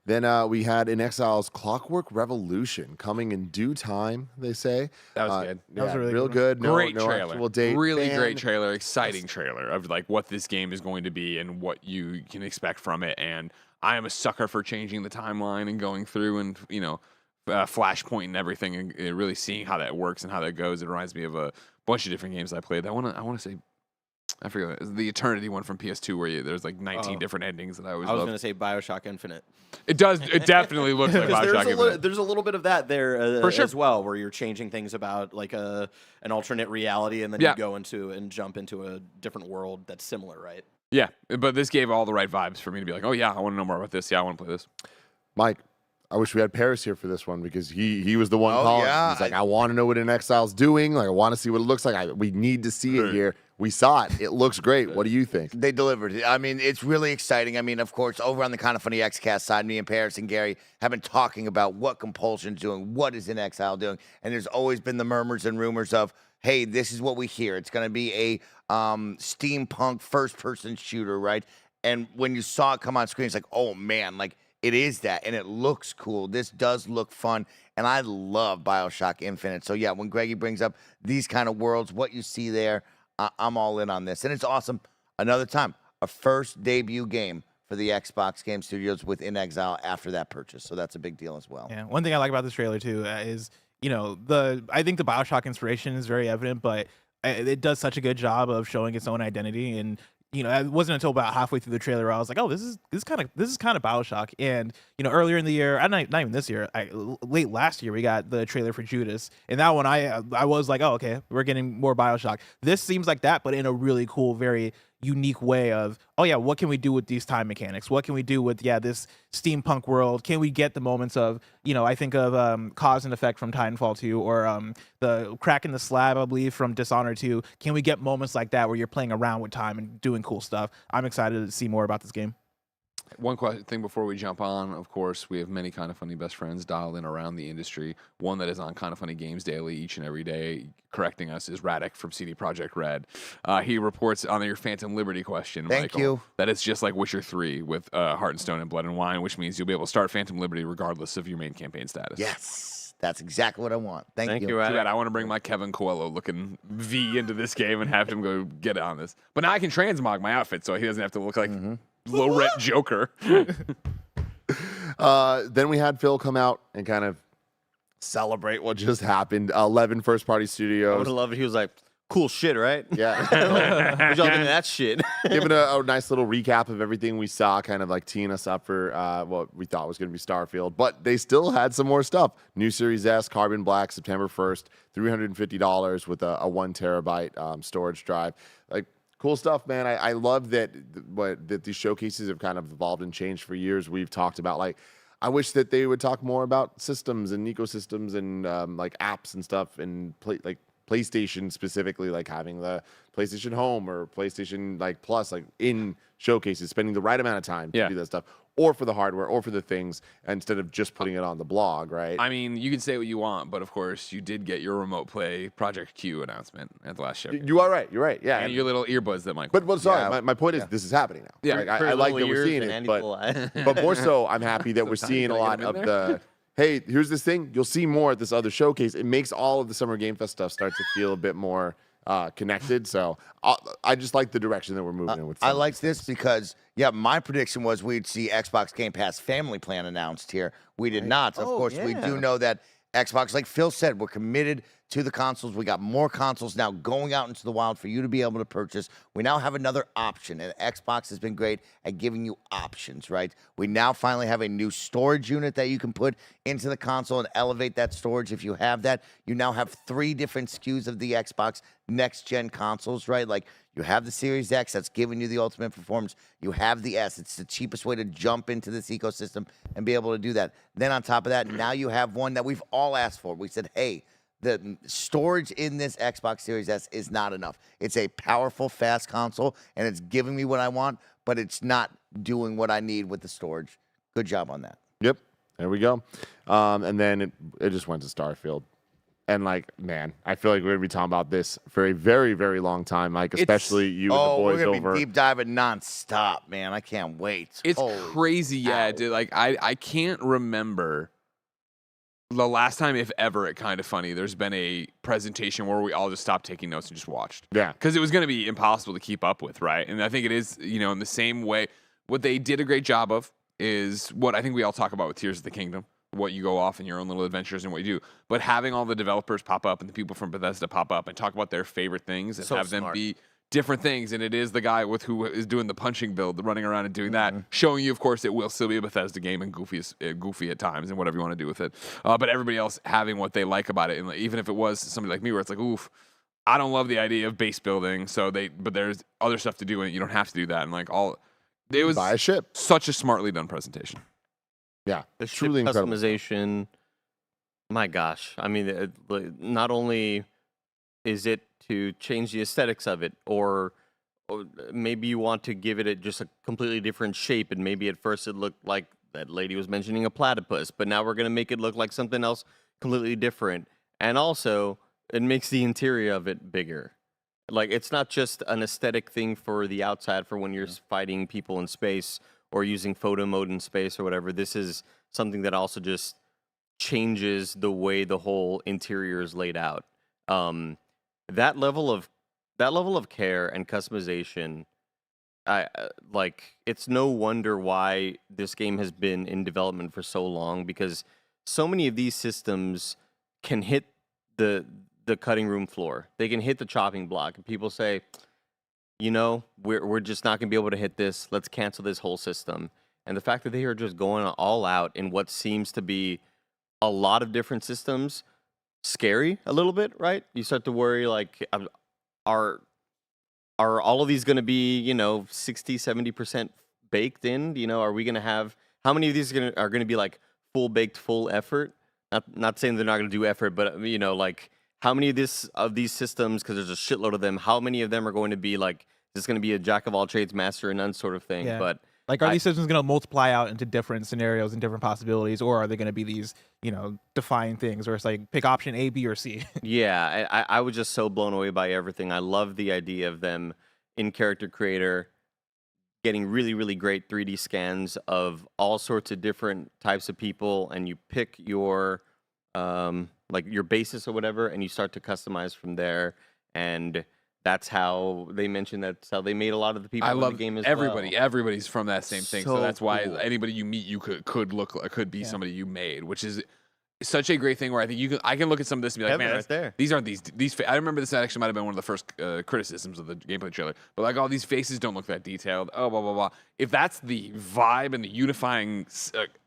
Then we had In Exile's Clockwork Revolution coming in due time, they say. That was good. That was really real good. good. Great no trailer. actual date. Really great trailer. Exciting trailer of like what this game is going to be and what you can expect from it. And I am a sucker for changing the timeline and going through and Flashpoint and everything, and really seeing how that works and how that goes. It reminds me of a bunch of different games I played. I want to say, I forget, the Eternity one from PS2 where there's like 19 different endings that I always I was love. going to say BioShock Infinite. It does. It definitely looks like Bioshock Infinite. There's a little bit of that there For sure. as well, where you're changing things about like an alternate reality, and then you go into and jump into a different world that's similar, right? Yeah, but this gave all the right vibes for me to be like, oh yeah, I want to know more about this. Yeah, I want to play this. Mike, I wish we had Paris here for this one because he was the one calling. Yeah. He's like, I want to know what In Exile's doing. Like, I want to see what it looks like. We need to see it here. We saw it. It looks great. What do you think? They delivered it. I mean, it's really exciting. I mean, of course, over on the KindaFunny Xcast side, me and Paris and Gary have been talking about what Compulsion's doing, what is In Exile doing, and there's always been the murmurs and rumors of, hey, this is what we hear. It's going to be a steampunk first-person shooter, right? And when you saw it come on screen, it's like, oh, man, like, it is that, and it looks cool. This does look fun, and I love BioShock Infinite. So, yeah, when Greggy brings up these kind of worlds, what you see there, I'm all in on this. And it's awesome. Another time, a first debut game for the Xbox Game Studios with In Exile after that purchase. So that's a big deal as well. Yeah, one thing I like about this trailer too is I think the BioShock inspiration is very evident, but it does such a good job of showing its own identity. And it wasn't until about halfway through the trailer where I was like, oh, this is kind of BioShock. And earlier in the year, not even this year, late last year, we got the trailer for Judas, and that one I was like, oh, okay, we're getting more BioShock. This seems like that, but in a really cool, very unique way of, oh yeah, what can we do with these time mechanics? What can we do with this steampunk world? Can we get the moments of, I think of Cause and Effect from Titanfall 2 or the Crack in the Slab, I believe, from Dishonored 2. Can we get moments like that where you're playing around with time and doing cool stuff? I'm excited to see more about this game. One thing before we jump on, of course, we have many KindaFunny best friends dialed in around the industry. One that is on KindaFunny Games Daily each and every day, correcting us, is Radek from CD Projekt Red. He reports on your Phantom Liberty question, Thank Michael, you. that it's just like Witcher 3 with Heart and Stone and Blood and Wine, which means you'll be able to start Phantom Liberty regardless of your main campaign status. Yes, that's exactly what I want. Thank you. Too bad I want to bring my Kevin Coelho looking V into this game and have him go get on this. But now I can transmog my outfit so he doesn't have to look like low-rent Joker. Then we had Phil come out and kind of celebrate what just happened. 11 first-party I studios. would have loved it. He was like, cool shit, right? Yeah. What y'all think of that shit? Giving a nice little recap of everything we saw, kind of like teeing us up for what we thought was going to be Starfield. But they still had some more stuff. New Series S, Carbon Black, September 1st, $350 with a 1 terabyte storage drive. Like, cool stuff, man. I love that these showcases have kind of evolved and changed for years. We've talked about, like, I wish that they would talk more about systems and ecosystems and like apps and stuff and PlayStation specifically, like having the PlayStation Home or PlayStation like Plus, like in showcases, spending the right amount of time to do that stuff. or for the hardware or for the things instead of just putting it on the blog, right? I mean, you can say what you want, but of course, you did get your remote play Project Q announcement at the last show. You are right. You're right. Yeah. And your little earbuds that Mike. But sorry, Yeah. my point is this is happening now. Yeah. Like, I like that we're seeing it, but more so, I'm happy that we're seeing a lot of the, hey, here's this thing. You'll see more at this other showcase. It makes all of the Summer Game Fest stuff start to feel a bit more connected. So I just like the direction that we're moving in with. I like this because, my prediction was we'd see Xbox Game Pass Family Plan announced here. We did not. Of course, we do know that Xbox, like Phil said, we're committed to the consoles. We got more consoles now going out into the wild for you to be able to purchase. We now have another option, and Xbox has been great at giving you options, right? We now finally have a new storage unit that you can put into the console and elevate that storage if you have that. You now have 3 different SKUs of the Xbox next-gen consoles, right? Like, you have the Series X that's giving you the ultimate performance. You have the S. It's the cheapest way to jump into this ecosystem and be able to do that. Then on top of that, now you have one that we've all asked for. We said, hey, the storage in this Xbox Series S is not enough. It's a powerful, fast console, and it's giving me what I want, but it's not doing what I need with the storage. Good job on that. Yep. There we go. And then it just went to Starfield. And, like, man, I feel like we're going to be talking about this for a very, very long time, Mike, especially you and the boys we're gonna over. be deep diving nonstop, man. I can't wait. It's Holy crazy, dude. Like, I can't remember the last time, if ever, at KindaFunny, there's been a presentation where we all just stopped taking notes and just watched. Yeah. Because it was going to be impossible to keep up with, right? And I think it is, in the same way. What they did a great job of is what I think we all talk about with Tears of the Kingdom, what you go off in your own little adventures and what you do. But having all the developers pop up and the people from Bethesda pop up and talk about their favorite things and have them be different things. And it is the guy who is doing the punching build, running around and doing that, showing you, of course, it will still be a Bethesda game and goofy at times and whatever you want to do with it. But everybody else having what they like about it. And even if it was somebody like me where it's like, oof, I don't love the idea of base building. But there's other stuff to do and you don't have to do that. And it was Buy a ship. such a smartly done presentation. Yeah. The ship truly incredible. customization. My gosh. I mean, not only is it to change the aesthetics of it, or maybe you want to give it just a completely different shape, and maybe at first it looked like that lady was mentioning a platypus, but now we're going to make it look like something else completely different. And also, it makes the interior of it bigger. Like, it's not just an aesthetic thing for the outside for when you're fighting people in space or using photo mode in space or whatever. This is something that also just changes the way the whole interior is laid out. That level of care and customization, it's no wonder why this game has been in development for so long, because so many of these systems can hit the cutting room floor. They can hit the chopping block, and people say, we're just not going to be able to hit this. Let's cancel this whole system. And the fact that they are just going all out in what seems to be a lot of different systems, scary a little bit, right? You start to worry, like, are all of these going to be, 60, 70% baked in? Are we going to have, how many of these are going to be like full baked, full effort? Not saying they're not going to do effort, but how many of these systems, because there's a shitload of them, how many of them are going to be like, is this going to be a jack of all trades, master of none sort of thing? Yeah. But are these systems going to multiply out into different scenarios and different possibilities, or are they going to be these, defined things where it's like pick option A, B, or C? Yeah, I was just so blown away by everything. I love the idea of them in Character Creator getting really, really great 3D scans of all sorts of different types of people, and you pick your your basis or whatever, and you start to customize from there. And that's how they mentioned that's how they made a lot of the people in the game as everybody. well. Everybody's from that same thing, so that's why cool. anybody you meet you could be somebody you made, which is such a great thing. Where I think I can look at some of this and be like, Heaven man, right there. these aren't these. I remember this actually might have been one of the first criticisms of the gameplay trailer, but like all these faces don't look that detailed. Oh, blah blah blah. If that's the vibe and the unifying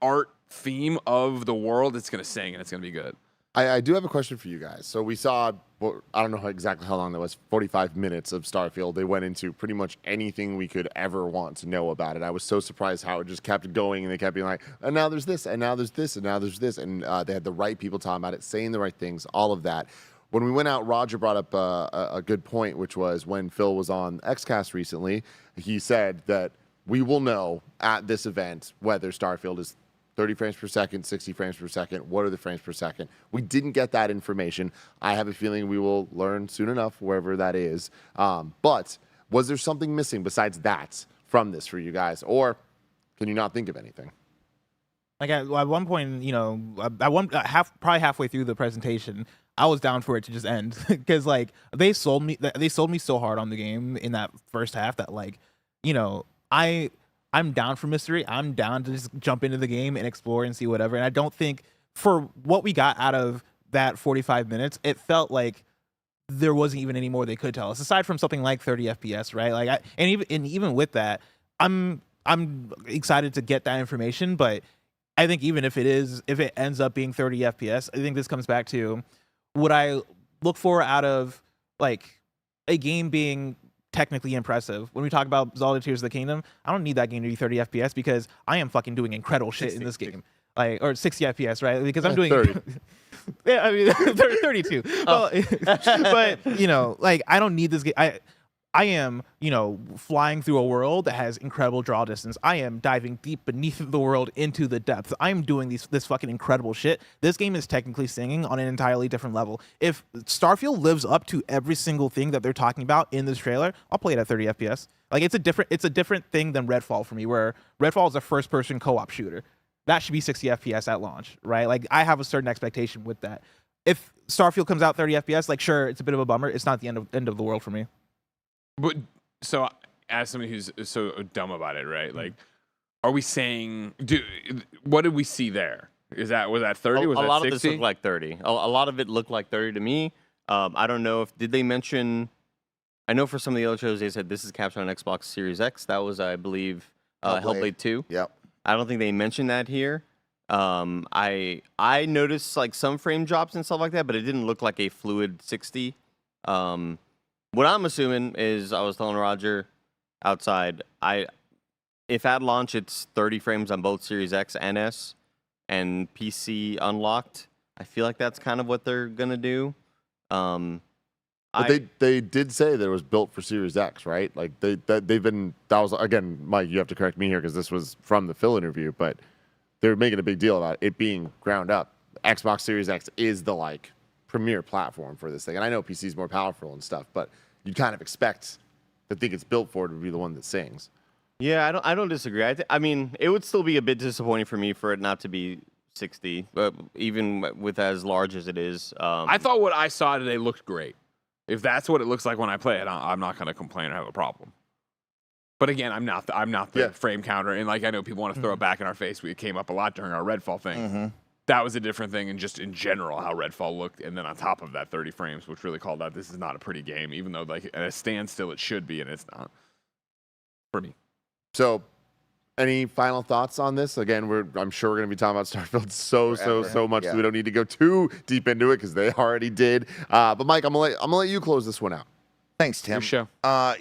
art theme of the world, it's gonna sing and it's gonna be good. I do have a question for you guys. So we saw, I don't know exactly how long that was, 45 minutes of Starfield. They went into pretty much anything we could ever want to know about it. I was so surprised how it just kept going, and they kept being like, and now there's this, and now there's this, and now there's this. And they had the right people talking about it, saying the right things, all of that. When we went out, Roger brought up a good point, which was when Phil was on Xcast recently, he said that we will know at this event whether Starfield is 30 frames per second, 60 frames per second. What are the frames per second? We didn't get that information. I have a feeling we will learn soon enough, wherever that is. But was there something missing besides that from this for you guys? Or can you not think of anything? Like at one point, probably halfway through the presentation, I was down for it to just end because like they sold me so hard on the game in that first half that like, I'm down for mystery. I'm down to just jump into the game and explore and see whatever. And I don't think for what we got out of that 45 minutes, it felt like there wasn't even any more they could tell us aside from something like 30 FPS, right? Like, even with that, I'm excited to get that information. But I think even if it ends up being 30 FPS, I think this comes back to what I look for out of like a game being technically impressive. When we talk about Zelda Tears of the Kingdom, I don't need that game to be 30 FPS because I am fucking doing incredible shit in this game. Like, or 60 FPS, right? Because I'm doing 30. Yeah, I mean 32. Well, but like I don't need this game. I am, flying through a world that has incredible draw distance. I am diving deep beneath the world into the depths. I'm doing this fucking incredible shit. This game is technically singing on an entirely different level. If Starfield lives up to every single thing that they're talking about in this trailer, I'll play it at 30 FPS. Like it's a different thing than Redfall for me, where Redfall is a first-person co-op shooter. That should be 60 FPS at launch, right? Like I have a certain expectation with that. If Starfield comes out 30 FPS, like sure, it's a bit of a bummer. It's not the end of the world for me. But so, as somebody who's so dumb about it, right? Like, are we saying, what did we see there? Was that 30? Was a that lot 60? of this looked like 30. A lot of it looked like 30 to me. I don't know did they mention? I know for some of the other shows they said this is captured on Xbox Series X. That was, I believe, Hellblade 2. Yep. I don't think they mentioned that here. I noticed like some frame drops and stuff like that, but it didn't look like a fluid 60. What I'm assuming is, I was telling Roger outside, if at launch it's 30 frames on both Series X and S and PC unlocked, I feel like that's kind of what they're gonna do. But they did say that it was built for Series X, right? Like that was again, Mike, you have to correct me here because this was from the Phil interview, but they're making a big deal about it being ground up. Xbox Series X is the like premier platform for this thing, and I know PC is more powerful and stuff, but you'd kind of expect the thing it's built for to be the one that sings. Yeah, I don't disagree. I mean, it would still be a bit disappointing for me for it not to be 60, but even with as large as it is. I thought what I saw today looked great. If that's what it looks like when I play it, I'm not going to complain or have a problem. But again, I'm not the frame counter, and like I know people want to throw it back in our face. We came up a lot during our Redfall thing. Mm-hmm. That was a different thing, and just in general how Redfall looked, and then on top of that, 30 frames, which really called out this is not a pretty game, even though like at a standstill it should be, and it's not for me. So, any final thoughts on this? Again, I'm sure we're going to be talking about Starfield so much. Yeah. So we don't need to go too deep into it because they already did. But Mike, I'm gonna let you close this one out. Thanks, Tim. Your show.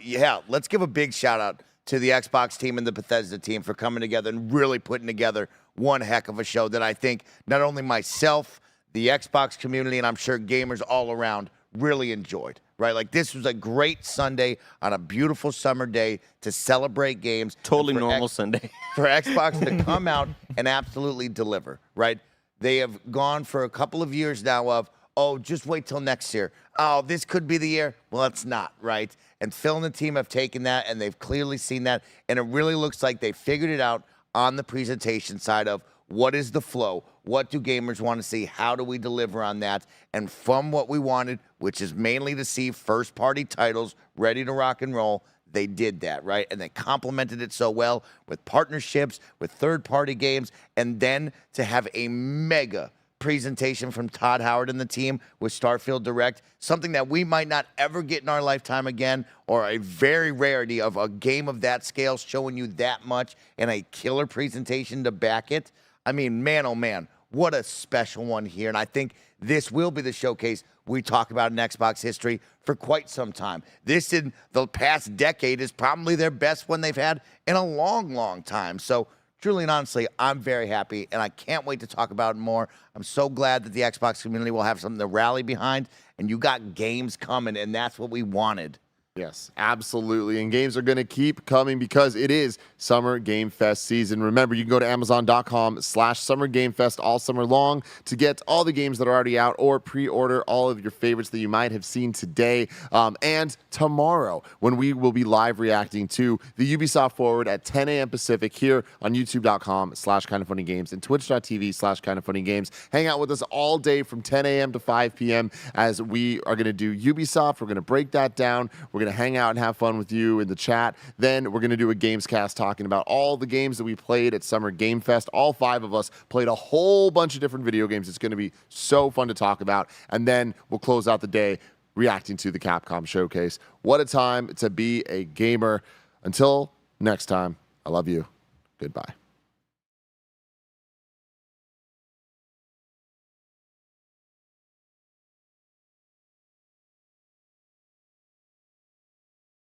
Yeah, let's give a big shout out to the Xbox team and the Bethesda team for coming together and really putting together one heck of a show that I think not only myself, the Xbox community, and I'm sure gamers all around really enjoyed, right? Like this was a great Sunday on a beautiful summer day to celebrate games. Totally normal Sunday. For Xbox to come out and absolutely deliver, right? They have gone for a couple of years now of, oh, just wait till next year. Oh, this could be the year. Well, it's not, right? And Phil and the team have taken that, and they've clearly seen that, and it really looks like they figured it out on the presentation side of what is the flow, what do gamers want to see, how do we deliver on that, and from what we wanted, which is mainly to see first-party titles ready to rock and roll, they did that, right? And they complemented it so well with partnerships, with third-party games, and then to have a mega presentation from Todd Howard and the team with Starfield Direct, something that we might not ever get in our lifetime again, or a very rarity of a game of that scale showing you that much and a killer presentation to back it. I mean, man, oh man, what a special one here. And I think this will be the showcase we talk about in Xbox history for quite some time. This in the past decade is probably their best one they've had in a long, long time. So truly and honestly, I'm very happy, and I can't wait to talk about it more. I'm so glad that the Xbox community will have something to rally behind, and you got games coming, and that's what we wanted. Yes, absolutely. And games are going to keep coming because it is Summer Game Fest season. Remember, you can go to Amazon.com/Summer Game Fest all summer long to get all the games that are already out or pre-order all of your favorites that you might have seen today and tomorrow when we will be live reacting to the Ubisoft Forward at 10 a.m. Pacific here on YouTube.com/KindaFunnyGames and Twitch.tv/KindaFunnyGames. Hang out with us all day from 10 a.m. to 5 p.m. as we are going to do Ubisoft. We're going to break that down. We're going to hang out and have fun with you in the chat. Then we're going to do a Gamescast talking about all the games that we played at Summer Game Fest. All 5 of us played a whole bunch of different video games. It's going to be so fun to talk about. And then we'll close out the day reacting to the Capcom showcase. What a time to be a gamer. Until next time, I love you. Goodbye.